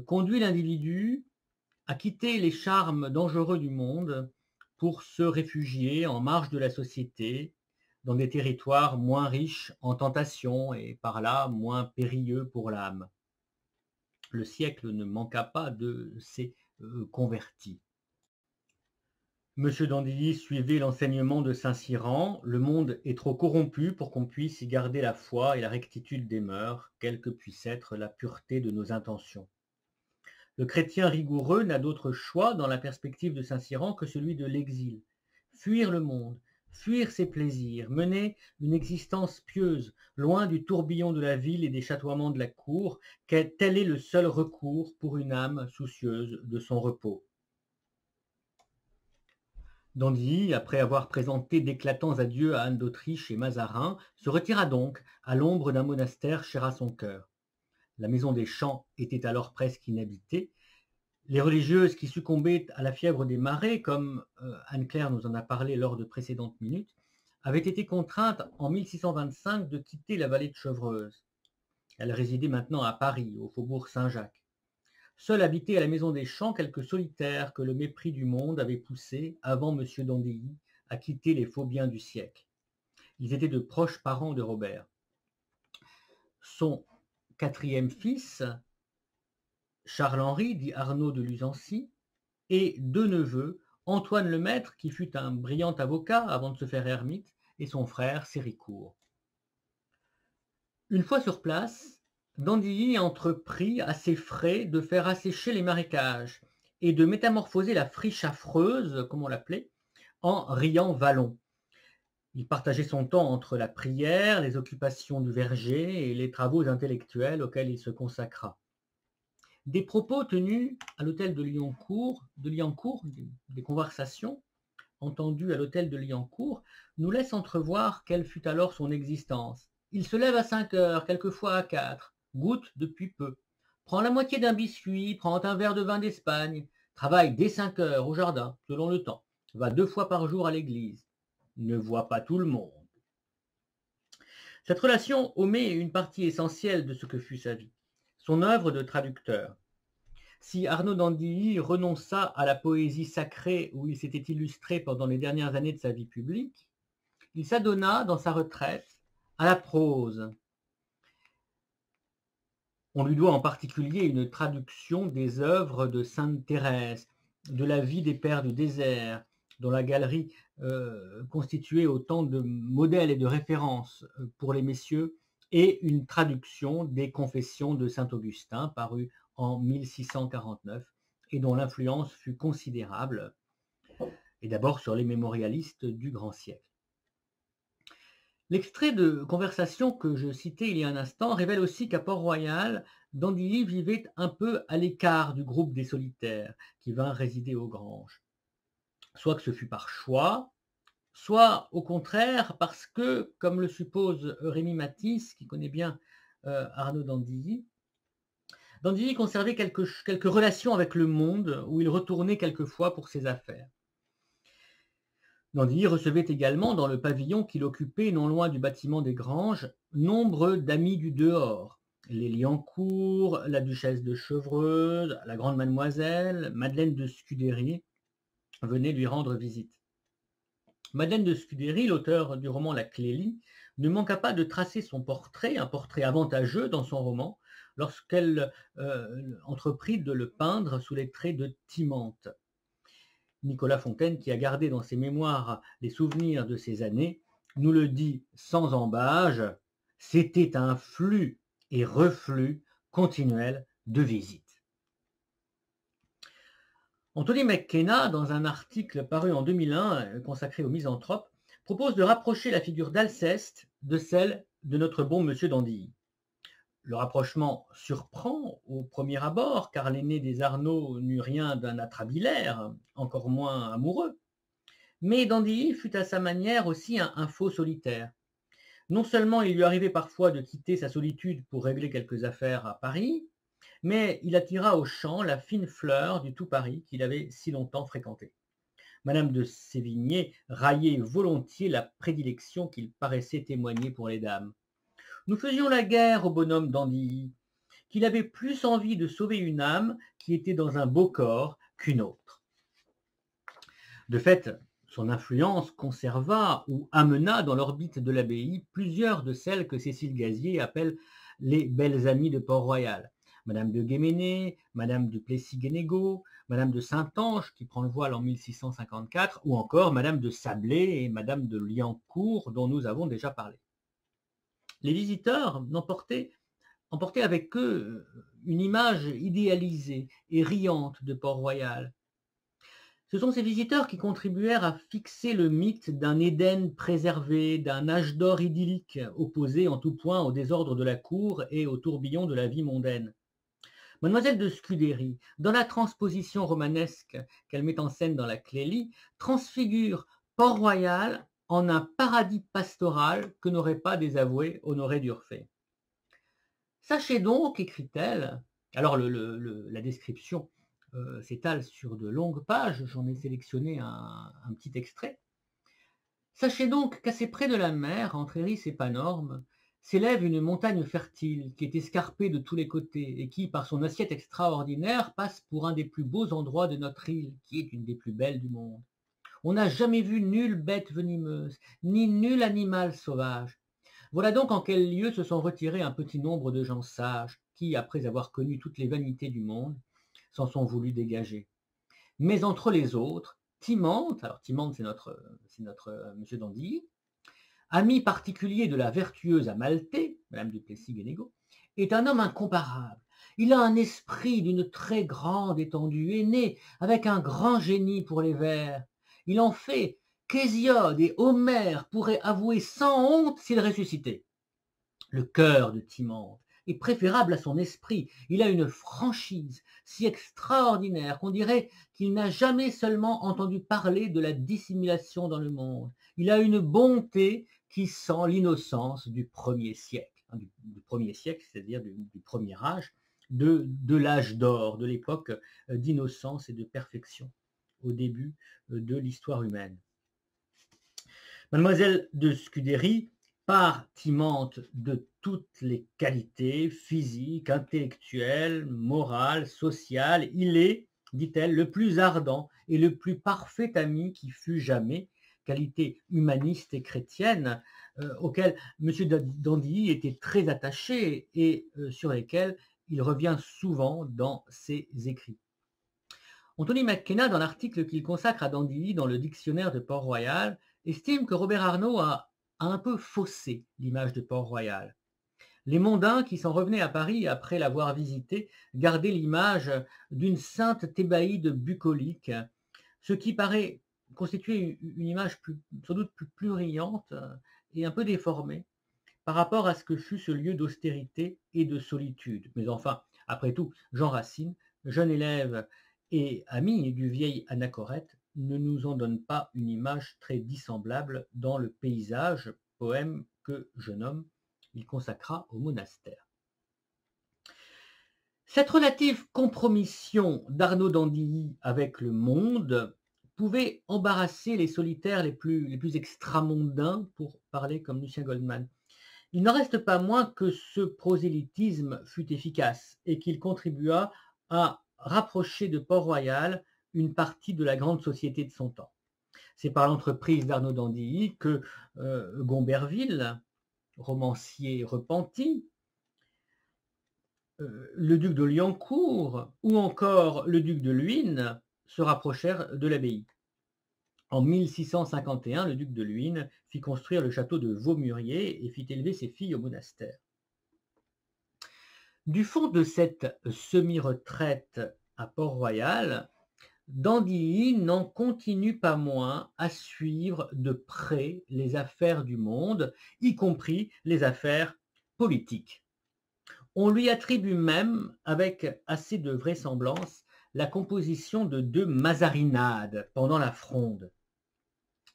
conduit l'individu à quitter les charmes dangereux du monde pour se réfugier en marge de la société dans des territoires moins riches en tentations et par là moins périlleux pour l'âme. Le siècle ne manqua pas de ces convertis. Monsieur d'Andilly suivait l'enseignement de Saint-Cyran. Le monde est trop corrompu pour qu'on puisse y garder la foi et la rectitude des mœurs, quelle que puisse être la pureté de nos intentions. Le chrétien rigoureux n'a d'autre choix dans la perspective de Saint-Cyran que celui de l'exil. Fuir le monde, fuir ses plaisirs, mener une existence pieuse, loin du tourbillon de la ville et des chatoiements de la cour, tel est le seul recours pour une âme soucieuse de son repos. D'Andilly, après avoir présenté d'éclatants adieux à Anne d'Autriche et Mazarin, se retira donc à l'ombre d'un monastère cher à son cœur. La maison des Champs était alors presque inhabitée. Les religieuses qui succombaient à la fièvre des marais, comme Anne-Claire nous en a parlé lors de précédentes minutes, avaient été contraintes en 1625 de quitter la vallée de Chevreuse. Elles résidaient maintenant à Paris, au faubourg Saint-Jacques. Seuls habitaient à la maison des Champs quelques solitaires que le mépris du monde avait poussés, avant M. d'Andilly, à quitter les faux biens du siècle. Ils étaient de proches parents de Robert. Son 4e fils, Charles-Henri, dit Arnaud de Luzancy, et 2 neveux, Antoine Lemaître, qui fut un brillant avocat avant de se faire ermite, et son frère Séricourt. Une fois sur place, d'Andilly entreprit à ses frais de faire assécher les marécages et de métamorphoser la friche affreuse, comme on l'appelait, en riant vallon. Il partageait son temps entre la prière, les occupations du verger et les travaux intellectuels auxquels il se consacra. Des propos tenus à l'hôtel de Liancourt, des conversations entendues à l'hôtel de Liancourt, nous laissent entrevoir quelle fut alors son existence. Il se lève à 5 heures, quelquefois à 4, goûte depuis peu, prend la moitié d'un biscuit, prend un verre de vin d'Espagne, travaille dès 5 heures au jardin, selon le temps, va 2 fois par jour à l'église, ne voit pas tout le monde. Cette relation omet une partie essentielle de ce que fut sa vie, son œuvre de traducteur. Si Arnaud d'Andilly renonça à la poésie sacrée où il s'était illustré pendant les dernières années de sa vie publique, il s'adonna, dans sa retraite, à la prose. On lui doit en particulier une traduction des œuvres de Sainte Thérèse, de la vie des pères du désert, dont la galerie constituait autant de modèles et de références pour les messieurs, et une traduction des Confessions de saint Augustin, paru en 1649, et dont l'influence fut considérable, et d'abord sur les mémorialistes du grand siècle. L'extrait de conversation que je citais il y a un instant révèle aussi qu'à Port-Royal, d'Andilly vivait un peu à l'écart du groupe des solitaires qui vinrent résider aux Granges. Soit que ce fut par choix, soit au contraire parce que, comme le suppose Rémy Matisse, qui connaît bien Arnaud d'Andilly, d'Andilly conservait quelques relations avec le monde où il retournait quelquefois pour ses affaires. d'Andilly recevait également, dans le pavillon qu'il occupait non loin du bâtiment des Granges, nombre d'amis du dehors. Les Liancourt, la duchesse de Chevreuse, la grande mademoiselle, Madeleine de Scudéry venaient lui rendre visite. Madeleine de Scudéry, l'auteur du roman La Clélie, ne manqua pas de tracer son portrait, un portrait avantageux dans son roman, lorsqu'elle entreprit de le peindre sous les traits de Timante. Nicolas Fontaine, qui a gardé dans ses mémoires les souvenirs de ces années, nous le dit sans embâge, c'était un flux et reflux continuel de visites. Anthony McKenna, dans un article paru en 2001 consacré aux misanthropes, propose de rapprocher la figure d'Alceste de celle de notre bon monsieur d'Andilly. Le rapprochement surprend au premier abord, car l'aîné des Arnaud n'eut rien d'un atrabilaire, encore moins amoureux. Mais d'Andilly fut à sa manière aussi un faux solitaire. Non seulement il lui arrivait parfois de quitter sa solitude pour régler quelques affaires à Paris, mais il attira aux champs la fine fleur du tout Paris qu'il avait si longtemps fréquenté. Madame de Sévigné raillait volontiers la prédilection qu'il paraissait témoigner pour les dames. Nous faisions la guerre au bonhomme d'Andilly, qu'il avait plus envie de sauver une âme qui était dans un beau corps qu'une autre. De fait, son influence conserva ou amena dans l'orbite de l'abbaye plusieurs de celles que Cécile Gazier appelle les belles amies de Port-Royal. Madame de Guéméné, Madame du Plessis-Guénégaud, Madame de Saint-Ange, qui prend le voile en 1654, ou encore Madame de Sablé et Madame de Liancourt, dont nous avons déjà parlé. Les visiteurs emportaient avec eux une image idéalisée et riante de Port-Royal. Ce sont ces visiteurs qui contribuèrent à fixer le mythe d'un Éden préservé, d'un âge d'or idyllique, opposé en tout point au désordre de la cour et au tourbillon de la vie mondaine. Mademoiselle de Scudéry, dans la transposition romanesque qu'elle met en scène dans la Clélie, transfigure Port-Royal en un paradis pastoral que n'aurait pas désavoué Honoré d'Urfé. Sachez donc, écrit-elle, alors la description s'étale sur de longues pages, j'en ai sélectionné un petit extrait. Sachez donc qu'assez près de la mer, entre Héris et Panorme, s'élève une montagne fertile qui est escarpée de tous les côtés et qui, par son assiette extraordinaire, passe pour un des plus beaux endroits de notre île, qui est une des plus belles du monde. On n'a jamais vu nulle bête venimeuse, ni nul animal sauvage. Voilà donc en quel lieu se sont retirés un petit nombre de gens sages, qui, après avoir connu toutes les vanités du monde, s'en sont voulus dégager. Mais entre les autres, Timante, alors Timante c'est notre monsieur d'Andilly, ami particulier de la vertueuse Amalthée, Madame du Plessis-Guénégaud, est un homme incomparable. Il a un esprit d'une très grande étendue, est né avec un grand génie pour les vers. Il en fait qu'Hésiode et Homère pourraient avouer sans honte s'ils ressuscitaient. Le cœur de Timanthe est préférable à son esprit. Il a une franchise si extraordinaire qu'on dirait qu'il n'a jamais seulement entendu parler de la dissimulation dans le monde. Il a une bonté qui sent l'innocence du premier siècle, hein, du premier siècle, c'est-à-dire du premier âge, de l'âge d'or, de l'époque d'innocence et de perfection au début de l'histoire humaine. Mademoiselle de Scudéry part Timanthe de toutes les qualités physiques, intellectuelles, morales, sociales. Il est, dit-elle, le plus ardent et le plus parfait ami qui fut jamais, qualité humaniste et chrétienne, auquel M. d'Andilly était très attaché et sur lesquels il revient souvent dans ses écrits. Anthony McKenna, dans l'article qu'il consacre à d'Andilly dans le dictionnaire de Port-Royal, estime que Robert Arnault a un peu faussé l'image de Port-Royal. Les mondains qui s'en revenaient à Paris après l'avoir visité gardaient l'image d'une sainte Thébaïde bucolique, ce qui paraît constituer une image sans doute plus pluriante et un peu déformée par rapport à ce que fut ce lieu d'austérité et de solitude. Mais enfin, après tout, Jean Racine, jeune élève et ami du vieil Anachorète, ne nous en donne pas une image très dissemblable dans le paysage, poème que, jeune homme, il consacra au monastère. Cette relative compromission d'Arnaud d'Andilly avec le monde pouvait embarrasser les solitaires les plus extramondains, pour parler comme Lucien Goldman. Il n'en reste pas moins que ce prosélytisme fut efficace et qu'il contribua à rapprocher de Port-Royal une partie de la grande société de son temps. C'est par l'entreprise d'Arnaud d'Andilly que Gomberville, romancier repenti, le duc de Liancourt ou encore le duc de Luynes se rapprochèrent de l'abbaye. En 1651, le duc de Luynes fit construire le château de Vaumurier et fit élever ses filles au monastère. Du fond de cette semi-retraite à Port-Royal, d'Andilly n'en continue pas moins à suivre de près les affaires du monde, y compris les affaires politiques. On lui attribue même, avec assez de vraisemblance, la composition de 2 mazarinades pendant la Fronde.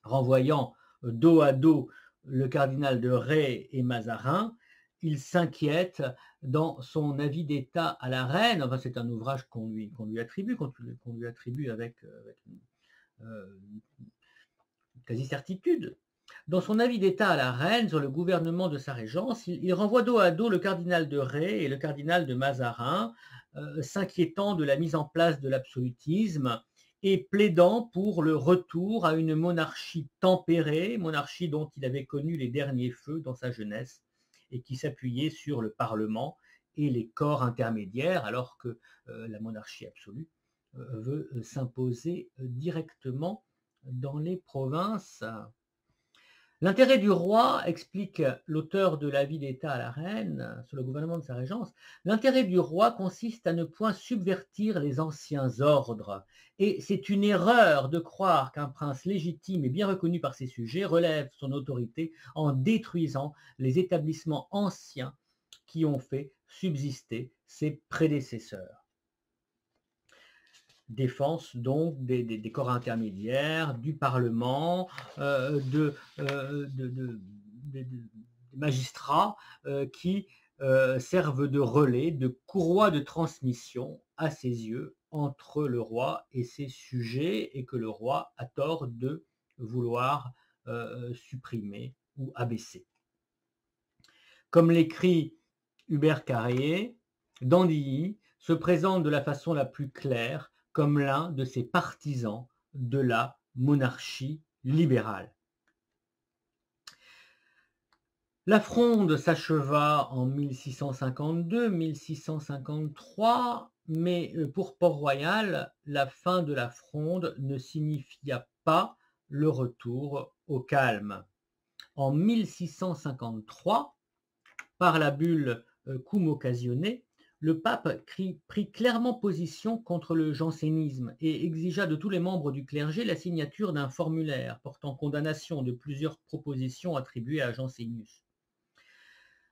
Renvoyant dos à dos le cardinal de Rais et Mazarin, il s'inquiète dans son avis d'état à la reine, enfin c'est un ouvrage qu'on lui attribue avec quasi-certitude. Dans son avis d'état à la reine sur le gouvernement de sa régence, il renvoie dos à dos le cardinal de Rais et le cardinal de Mazarin, s'inquiétant de la mise en place de l'absolutisme et plaidant pour le retour à une monarchie tempérée, monarchie dont il avait connu les derniers feux dans sa jeunesse et qui s'appuyait sur le Parlement et les corps intermédiaires, alors que la monarchie absolue veut s'imposer directement dans les provinces. L'intérêt du roi, explique l'auteur de l'avis d'état à la reine sur le gouvernement de sa régence, l'intérêt du roi consiste à ne point subvertir les anciens ordres, et c'est une erreur de croire qu'un prince légitime et bien reconnu par ses sujets relève son autorité en détruisant les établissements anciens qui ont fait subsister ses prédécesseurs. Défense donc des corps intermédiaires, du Parlement, des magistrats qui servent de relais, de courroie de transmission à ses yeux entre le roi et ses sujets, et que le roi a tort de vouloir supprimer ou abaisser. Comme l'écrit Hubert Carrier, d'Andilly se présente de la façon la plus claire comme l'un de ses partisans de la monarchie libérale. La Fronde s'acheva en 1652-1653, mais pour Port-Royal, la fin de la Fronde ne signifia pas le retour au calme. En 1653, par la bulle cum occasione, le pape prit clairement position contre le jansénisme et exigea de tous les membres du clergé la signature d'un formulaire portant condamnation de plusieurs propositions attribuées à Jansénius.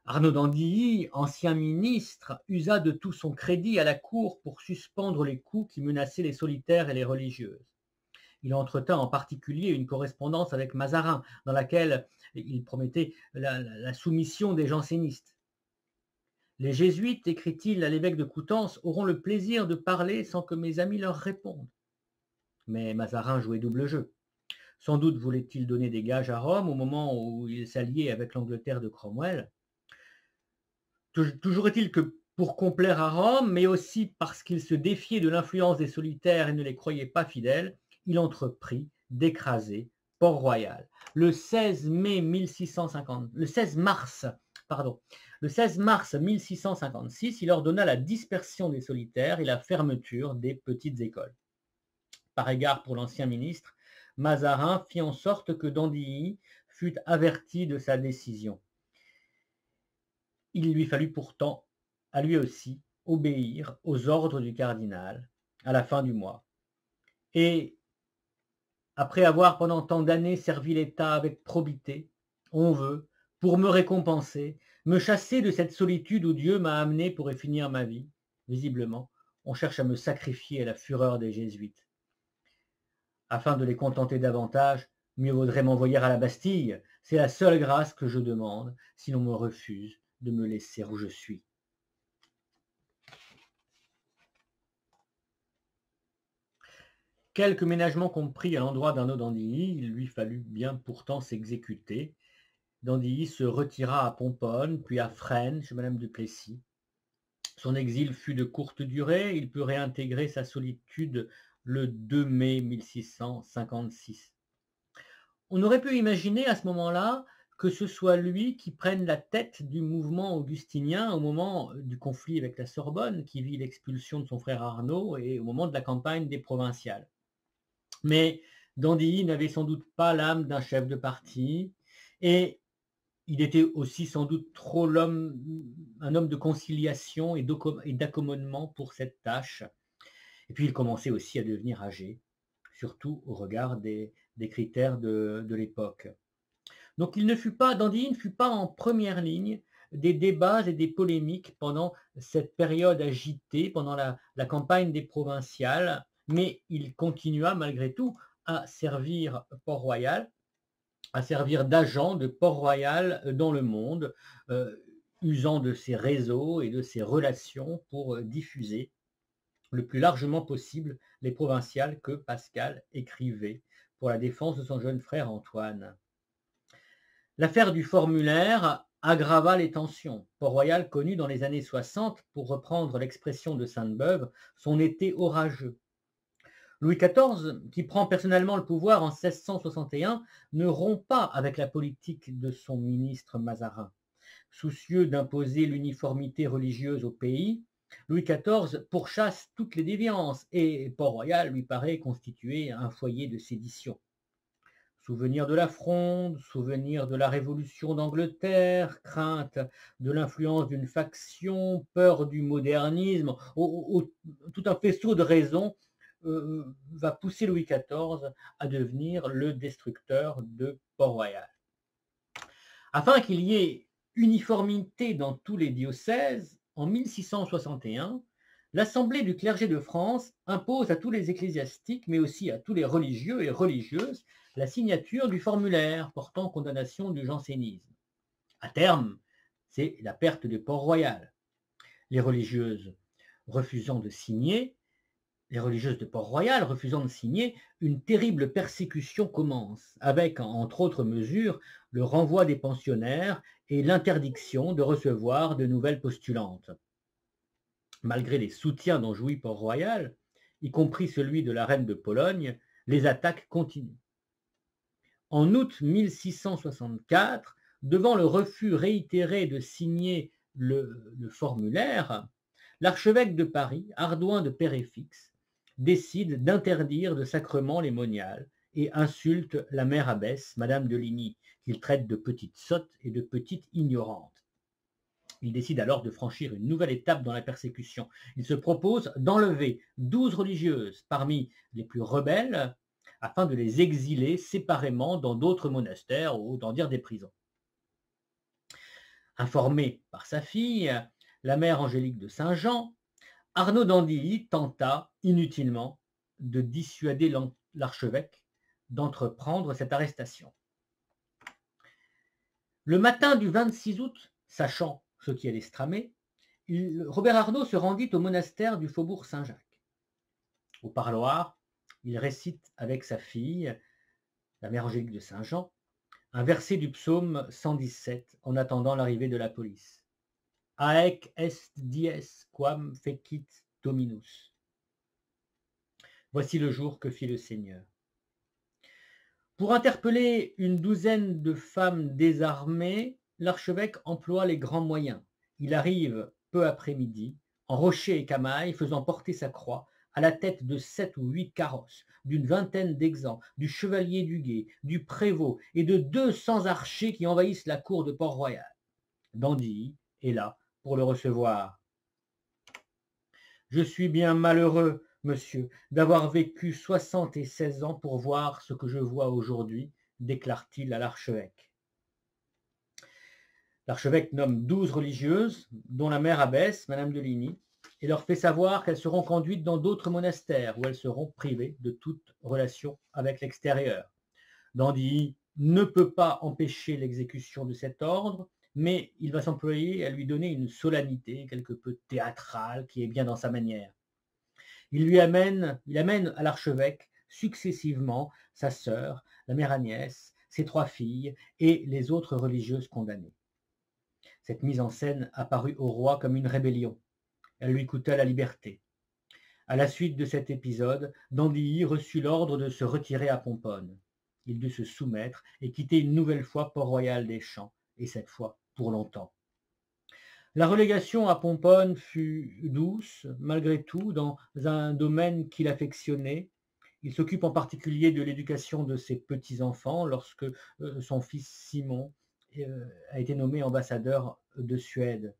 Arnaud d'Andilly, ancien ministre, usa de tout son crédit à la cour pour suspendre les coups qui menaçaient les solitaires et les religieuses. Il entretint en particulier une correspondance avec Mazarin, dans laquelle il promettait la soumission des jansénistes. Les jésuites, écrit-il à l'évêque de Coutances, auront le plaisir de parler sans que mes amis leur répondent. Mais Mazarin jouait double jeu. Sans doute voulait-il donner des gages à Rome au moment où il s'alliait avec l'Angleterre de Cromwell. Toujours est-il que pour complaire à Rome, mais aussi parce qu'il se défiait de l'influence des solitaires et ne les croyait pas fidèles, il entreprit d'écraser Port-Royal. Le 16 mars 1656, il ordonna la dispersion des solitaires et la fermeture des petites écoles. Par égard pour l'ancien ministre, Mazarin fit en sorte que d'Andilly fût averti de sa décision. Il lui fallut pourtant, à lui aussi, obéir aux ordres du cardinal à la fin du mois. Et après avoir pendant tant d'années servi l'État avec probité, on veut, pour me récompenser, me chasser de cette solitude où Dieu m'a amené pour y finir ma vie. Visiblement, on cherche à me sacrifier à la fureur des jésuites. Afin de les contenter davantage, mieux vaudrait m'envoyer à la Bastille. C'est la seule grâce que je demande, si l'on me refuse de me laisser où je suis. Quelques ménagements compris à l'endroit d'Arnaud d'Andilly, il lui fallut bien pourtant s'exécuter. D'Andilly se retira à Pomponne, puis à Fresnes, chez Madame du Plessis. Son exil fut de courte durée, il put réintégrer sa solitude le 2 mai 1656. On aurait pu imaginer à ce moment-là que ce soit lui qui prenne la tête du mouvement augustinien au moment du conflit avec la Sorbonne, qui vit l'expulsion de son frère Arnaud, et au moment de la campagne des provinciales. Mais d'Andilly n'avait sans doute pas l'âme d'un chef de parti, et il était aussi sans doute trop un homme de conciliation et d'accommodement pour cette tâche. Et puis il commençait aussi à devenir âgé, surtout au regard des critères de l'époque. Donc d'Andilly ne fut pas en première ligne des débats et des polémiques pendant cette période agitée, pendant la campagne des provinciales, mais il continua malgré tout à servir Port-Royal, à servir d'agent de Port-Royal dans le monde, usant de ses réseaux et de ses relations pour diffuser le plus largement possible les provinciales que Pascal écrivait pour la défense de son jeune frère Antoine. L'affaire du formulaire aggrava les tensions. Port-Royal connut dans les années 60, pour reprendre l'expression de Sainte-Beuve, son été orageux. Louis XIV, qui prend personnellement le pouvoir en 1661, ne rompt pas avec la politique de son ministre Mazarin. Soucieux d'imposer l'uniformité religieuse au pays, Louis XIV pourchasse toutes les déviances et Port-Royal lui paraît constituer un foyer de sédition. Souvenir de la Fronde, souvenir de la Révolution d'Angleterre, crainte de l'influence d'une faction, peur du modernisme, tout un faisceau de raisons va pousser Louis XIV à devenir le destructeur de Port-Royal. Afin qu'il y ait uniformité dans tous les diocèses, en 1661, l'Assemblée du clergé de France impose à tous les ecclésiastiques, mais aussi à tous les religieux et religieuses, la signature du formulaire portant condamnation du jansénisme. À terme, c'est la perte de Port-Royal. Les religieuses de Port-Royal refusant de signer, une terrible persécution commence, avec, entre autres mesures, le renvoi des pensionnaires et l'interdiction de recevoir de nouvelles postulantes. Malgré les soutiens dont jouit Port-Royal, y compris celui de la reine de Pologne, les attaques continuent. En août 1664, devant le refus réitéré de signer le formulaire, l'archevêque de Paris, Ardouin de Péréfixe, décide d'interdire de sacrement les moniales et insulte la mère abbesse, Madame de Ligny, qu'il traite de petite sotte et de petite ignorante. Il décide alors de franchir une nouvelle étape dans la persécution. Il se propose d'enlever 12 religieuses parmi les plus rebelles afin de les exiler séparément dans d'autres monastères ou autant dire des prisons. Informé par sa fille, la mère Angélique de Saint-Jean, Arnaud d'Andilly tenta inutilement de dissuader l'archevêque d'entreprendre cette arrestation. Le matin du 26 août, sachant ce qui allait se tramer, Robert Arnaud se rendit au monastère du faubourg Saint-Jacques. Au parloir, il récite avec sa fille, la mère Angélique de Saint-Jean, un verset du psaume 117 en attendant l'arrivée de la police. Haec est dies quam fecit Dominus. Voici le jour que fit le Seigneur. Pour interpeller une douzaine de femmes désarmées, l'archevêque emploie les grands moyens. Il arrive peu après midi, en rocher et camail, faisant porter sa croix, à la tête de 7 ou 8 carrosses, d'une vingtaine d'exemps, du chevalier du guet, du prévôt et de 200 archers qui envahissent la cour de Port-Royal. d'Andilly est là pour le recevoir. Je suis bien malheureux, monsieur, d'avoir vécu 76 ans pour voir ce que je vois aujourd'hui, déclare-t-il à l'archevêque. L'archevêque nomme 12 religieuses, dont la mère abbesse, Madame de Ligny, et leur fait savoir qu'elles seront conduites dans d'autres monastères où elles seront privées de toute relation avec l'extérieur. d'Andilly ne peut pas empêcher l'exécution de cet ordre, mais il va s'employer à lui donner une solennité quelque peu théâtrale qui est bien dans sa manière. Il amène à l'archevêque successivement sa sœur, la mère Agnès, ses 3 filles et les autres religieuses condamnées. Cette mise en scène apparut au roi comme une rébellion. Elle lui coûta la liberté. À la suite de cet épisode, d'Andilly reçut l'ordre de se retirer à Pomponne. Il dut se soumettre et quitter une nouvelle fois Port-Royal des Champs, et cette fois pour longtemps. La relégation à Pomponne fut douce, malgré tout, dans un domaine qu'il affectionnait. Il s'occupe en particulier de l'éducation de ses petits-enfants lorsque son fils Simon a été nommé ambassadeur de Suède.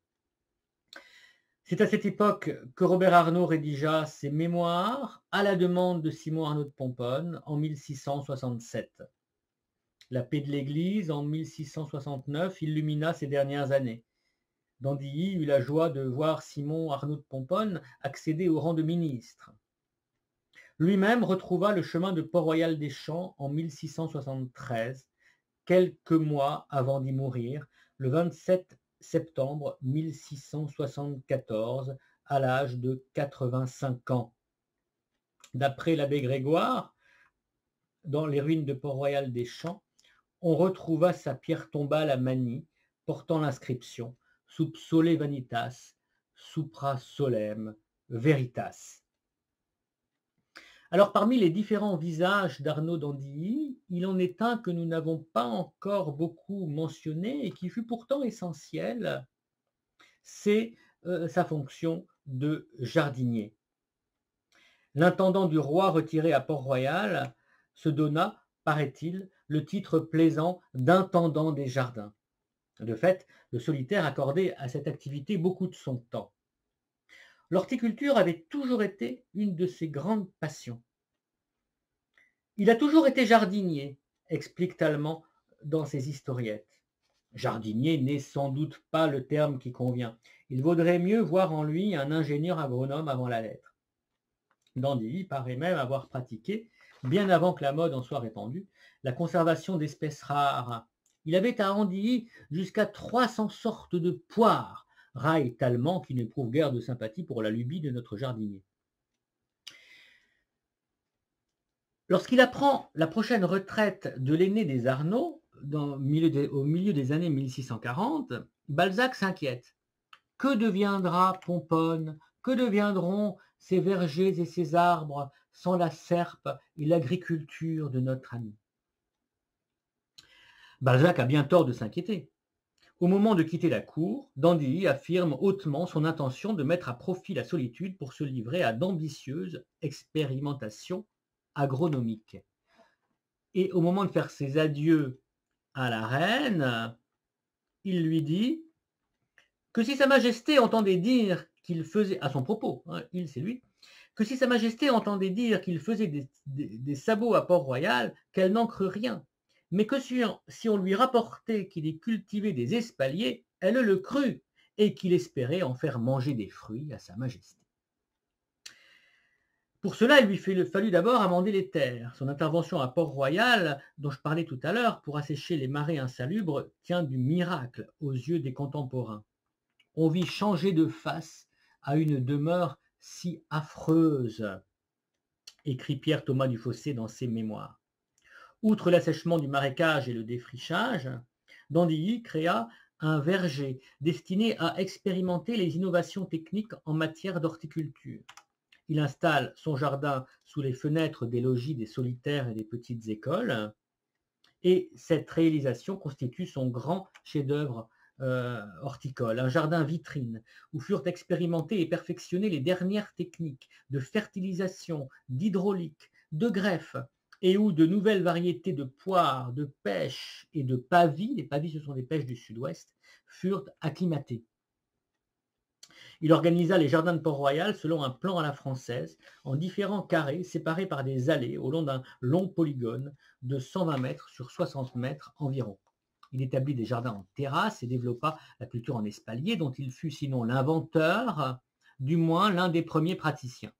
C'est à cette époque que Robert Arnaud rédigea ses mémoires à la demande de Simon Arnaud de Pomponne en 1667. La paix de l'Église en 1669 illumina ses dernières années. d'Andilly eut la joie de voir Simon Arnaud de Pomponne accéder au rang de ministre. Lui-même retrouva le chemin de Port-Royal des Champs en 1673, quelques mois avant d'y mourir, le 27 septembre 1674, à l'âge de 85 ans. D'après l'abbé Grégoire, dans les ruines de Port-Royal des Champs, on retrouva sa pierre tombale à Magny, portant l'inscription « Sub sole vanitas, supra solem veritas ». Alors, parmi les différents visages d'Arnaud d'Andilly, il en est un que nous n'avons pas encore beaucoup mentionné et qui fut pourtant essentiel, c'est sa fonction de jardinier. L'intendant du roi retiré à Port-Royal se donna, paraît-il, le titre plaisant d'intendant des jardins. De fait, le solitaire accordait à cette activité beaucoup de son temps. L'horticulture avait toujours été une de ses grandes passions. Il a toujours été jardinier, explique Tallemant dans ses historiettes. Jardinier n'est sans doute pas le terme qui convient. Il vaudrait mieux voir en lui un ingénieur agronome avant la lettre. d'Andilly paraît même avoir pratiqué, bien avant que la mode en soit répandue, la conservation d'espèces rares. Il avait à Andilly jusqu'à 300 sortes de poires, raille Tallemant qui n'éprouve guère de sympathie pour la lubie de notre jardinier. Lorsqu'il apprend la prochaine retraite de l'aîné des Arnaud, au milieu des années 1640, Balzac s'inquiète. Que deviendra Pomponne? Que deviendront ces vergers et ces arbres sans la serpe et l'agriculture de notre ami? Balzac a bien tort de s'inquiéter. Au moment de quitter la cour, d'Andilly affirme hautement son intention de mettre à profit la solitude pour se livrer à d'ambitieuses expérimentations agronomiques. Et au moment de faire ses adieux à la reine, il lui dit que si Sa Majesté entendait dire qu'il faisait, à son propos, hein, il c'est lui, que si Sa Majesté entendait dire qu'il faisait des sabots à Port-Royal, qu'elle n'en crut rien, mais que si on lui rapportait qu'il y cultivait des espaliers, elle le crut, et qu'il espérait en faire manger des fruits à Sa Majesté. Pour cela, il lui fallut d'abord amender les terres. Son intervention à Port-Royal, dont je parlais tout à l'heure, pour assécher les marais insalubres, tient du miracle aux yeux des contemporains. On vit changer de face à une demeure si affreuse, écrit Pierre Thomas du Fossé dans ses mémoires. Outre l'assèchement du marécage et le défrichage, Dandilly créa un verger destiné à expérimenter les innovations techniques en matière d'horticulture. Il installe son jardin sous les fenêtres des logis des solitaires et des petites écoles, et cette réalisation constitue son grand chef-d'œuvre horticole, un jardin vitrine, où furent expérimentées et perfectionnées les dernières techniques de fertilisation, d'hydraulique, de greffe, et où de nouvelles variétés de poires, de pêches et de pavis, les pavis ce sont des pêches du sud-ouest, furent acclimatées. Il organisa les jardins de Port-Royal selon un plan à la française, en différents carrés séparés par des allées au long d'un long polygone de 120 mètres sur 60 mètres environ. Il établit des jardins en terrasse et développa la culture en espalier, dont il fut sinon l'inventeur, du moins l'un des premiers praticiens.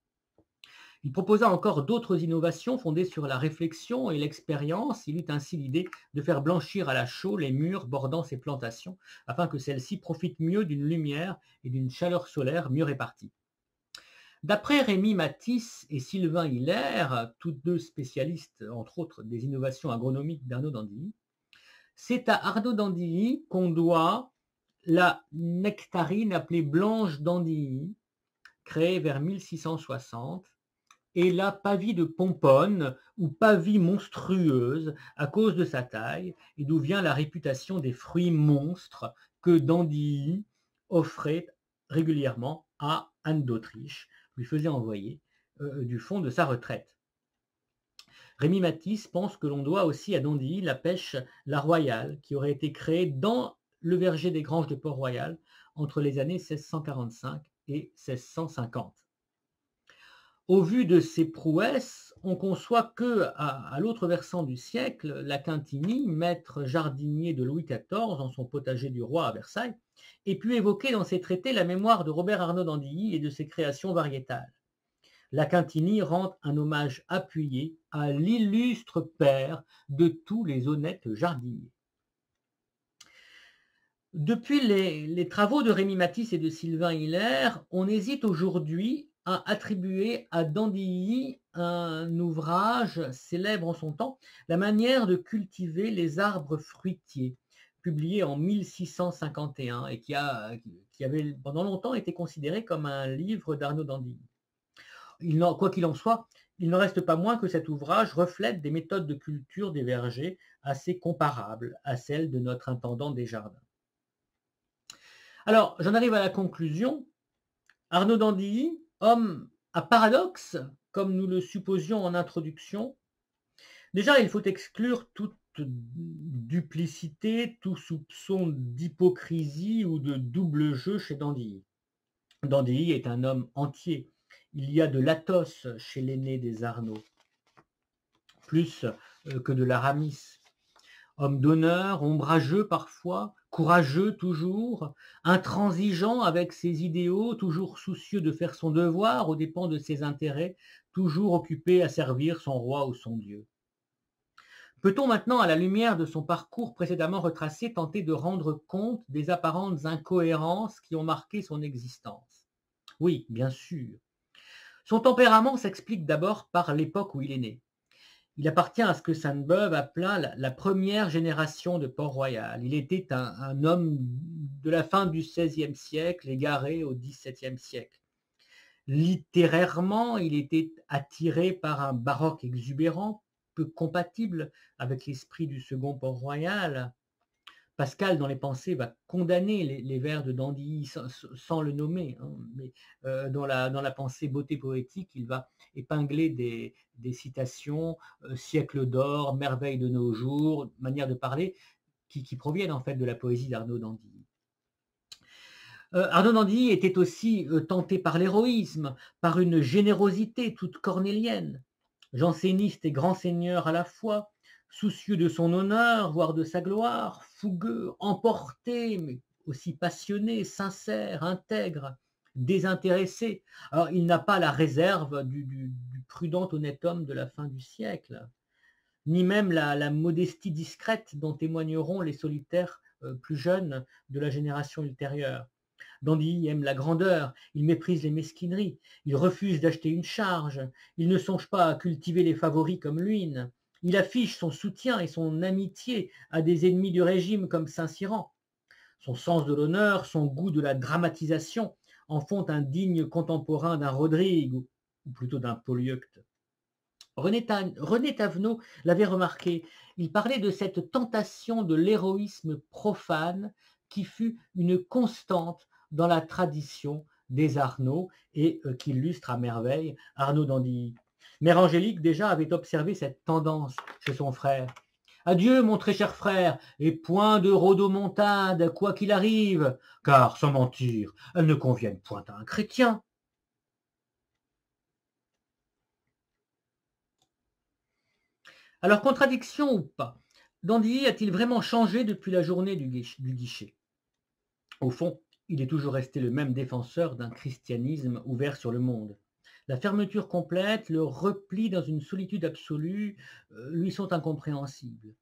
Il proposa encore d'autres innovations fondées sur la réflexion et l'expérience. Il eut ainsi l'idée de faire blanchir à la chaux les murs bordant ses plantations, afin que celles-ci profitent mieux d'une lumière et d'une chaleur solaire mieux réparties. D'après Rémy Matisse et Sylvain Hilaire, tous deux spécialistes, entre autres, des innovations agronomiques d'Arnaud d'Andilly, c'est à Arnaud d'Andilly qu'on doit la nectarine appelée Blanche d'Andilly, créée vers 1660, et la pavie de Pomponne, ou pavie monstrueuse, à cause de sa taille, et d'où vient la réputation des fruits monstres que Dandilly offrait régulièrement à Anne d'Autriche, lui faisait envoyer du fond de sa retraite. Rémy Matisse pense que l'on doit aussi à Dandilly la pêche La Royale, qui aurait été créée dans le verger des Granges de Port-Royal entre les années 1645 et 1650. Au vu de ces prouesses, on conçoit que, à l'autre versant du siècle, la Quintini, maître jardinier de Louis XIV en son potager du roi à Versailles, ait pu évoquer dans ses traités la mémoire de Robert Arnaud d'Andilly et de ses créations variétales. La Quintini rend un hommage appuyé à l'illustre père de tous les honnêtes jardiniers. Depuis les travaux de Rémy Matisse et de Sylvain Hilaire, on hésite aujourd'hui à attribuer à Dandilly un ouvrage célèbre en son temps, La manière de cultiver les arbres fruitiers, publié en 1651 et qui avait pendant longtemps été considéré comme un livre d'Arnaud d'Andilly. Quoi qu'il en soit, il n'en reste pas moins que cet ouvrage reflète des méthodes de culture des vergers assez comparables à celles de notre intendant des jardins. Alors, j'en arrive à la conclusion. Arnaud d'Andilly, homme à paradoxe, comme nous le supposions en introduction. Déjà, il faut exclure toute duplicité, tout soupçon d'hypocrisie ou de double jeu chez Dandilly. Dandilly est un homme entier. Il y a de l'athos chez l'aîné des Arnaud, plus que de l'Aramis. Homme d'honneur, ombrageux parfois, courageux toujours, intransigeant avec ses idéaux, toujours soucieux de faire son devoir aux dépens de ses intérêts, toujours occupé à servir son roi ou son Dieu. Peut-on maintenant, à la lumière de son parcours précédemment retracé, tenter de rendre compte des apparentes incohérences qui ont marqué son existence? Oui, bien sûr. Son tempérament s'explique d'abord par l'époque où il est né. Il appartient à ce que Sainte-Beuve appela la première génération de Port-Royal. Il était un homme de la fin du XVIe siècle, égaré au XVIIe siècle. Littérairement, il était attiré par un baroque exubérant, peu compatible avec l'esprit du second Port-Royal. Pascal, dans les pensées, va condamner les vers de Dandilly sans le nommer, hein, mais dans la pensée beauté poétique, il va épingler des citations, siècle d'or, merveille de nos jours, manière de parler, qui proviennent en fait de la poésie d'Arnaud d'Andilly. Arnaud d'Andy était aussi tenté par l'héroïsme, par une générosité toute cornélienne. Janséniste et grand seigneur à la fois, soucieux de son honneur, voire de sa gloire, fougueux, emporté, mais aussi passionné, sincère, intègre, désintéressé. Alors, il n'a pas la réserve du prudent honnête homme de la fin du siècle, ni même la modestie discrète dont témoigneront les solitaires plus jeunes de la génération ultérieure. Dandy aime la grandeur, il méprise les mesquineries, il refuse d'acheter une charge, il ne songe pas à cultiver les favoris comme l'huile, il affiche son soutien et son amitié à des ennemis du régime comme Saint-Cyran. Son sens de l'honneur, son goût de la dramatisation en font un digne contemporain d'un Rodrigue, ou plutôt d'un Polyeucte. René Tavenot l'avait remarqué, il parlait de cette tentation de l'héroïsme profane qui fut une constante dans la tradition des Arnaud et qui illustre à merveille Arnaud d'Andilly. Mère Angélique déjà avait observé cette tendance chez son frère. Adieu, mon très cher frère, et point de rodomontade, quoi qu'il arrive, car, sans mentir, elles ne conviennent point à un chrétien. Alors, contradiction ou pas, Dandilly a-t-il vraiment changé depuis la journée du guichet? Au fond, il est toujours resté le même défenseur d'un christianisme ouvert sur le monde. La fermeture complète, le repli dans une solitude absolue lui sont incompréhensibles.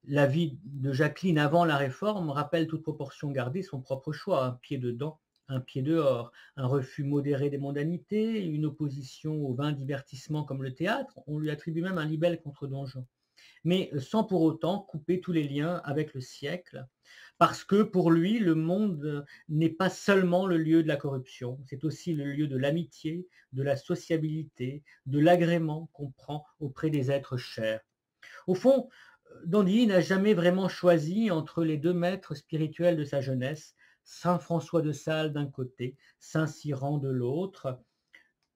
La vie de Jacqueline avant la Réforme rappelle toute proportion gardée son propre choix, un pied dedans, un pied dehors, un refus modéré des mondanités, une opposition au vain divertissement comme le théâtre, on lui attribue même un libelle contre Don Juan, mais sans pour autant couper tous les liens avec le siècle, parce que pour lui, le monde n'est pas seulement le lieu de la corruption, c'est aussi le lieu de l'amitié, de la sociabilité, de l'agrément qu'on prend auprès des êtres chers. Au fond, Dandilly n'a jamais vraiment choisi entre les deux maîtres spirituels de sa jeunesse, Saint François de Sales d'un côté, Saint Cyran de l'autre.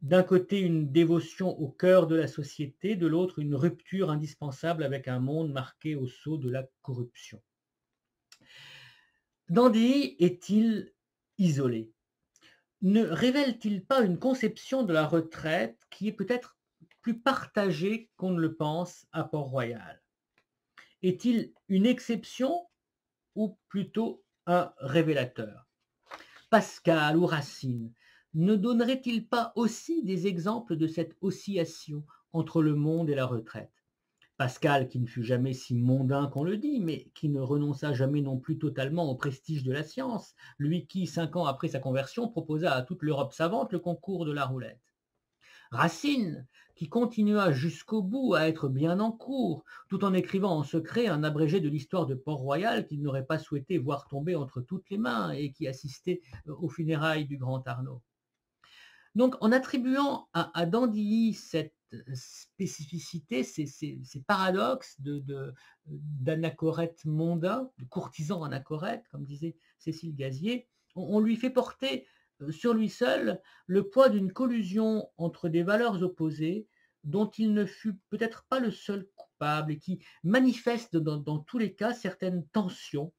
D'un côté, une dévotion au cœur de la société, de l'autre, une rupture indispensable avec un monde marqué au sceau de la corruption. Dandilly est-il isolé? Ne révèle-t-il pas une conception de la retraite qui est peut-être plus partagée qu'on ne le pense à Port-Royal? Est-il une exception ou plutôt un révélateur? Pascal ou Racine ne donnerait-il pas aussi des exemples de cette oscillation entre le monde et la retraite? Pascal, qui ne fut jamais si mondain qu'on le dit, mais qui ne renonça jamais non plus totalement au prestige de la science, lui qui, 5 ans après sa conversion, proposa à toute l'Europe savante le concours de la roulette. Racine, qui continua jusqu'au bout à être bien en cours, tout en écrivant en secret un abrégé de l'histoire de Port-Royal qu'il n'aurait pas souhaité voir tomber entre toutes les mains et qui assistait aux funérailles du grand Arnaud. Donc, en attribuant à Dandilly cette spécificité, ces paradoxes d'anachorète mondain, de courtisan anachorète, comme disait Cécile Gazier, on lui fait porter sur lui seul le poids d'une collusion entre des valeurs opposées dont il ne fut peut-être pas le seul coupable et qui manifeste dans tous les cas certaines tensions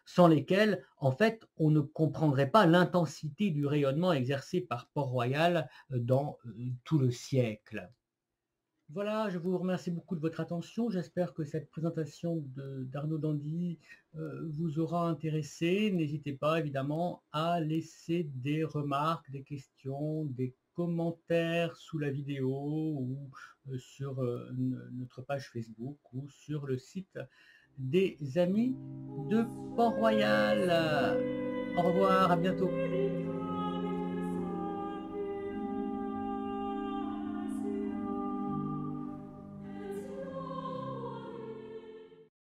sans lesquelles, en fait, on ne comprendrait pas l'intensité du rayonnement exercé par Port-Royal dans tout le siècle. Voilà, je vous remercie beaucoup de votre attention. J'espère que cette présentation d'Arnaud d'Andy vous aura intéressé. N'hésitez pas évidemment à laisser des remarques, des questions, des commentaires sous la vidéo ou sur notre page Facebook ou sur le site des Amis de Port-Royal. Au revoir, à bientôt.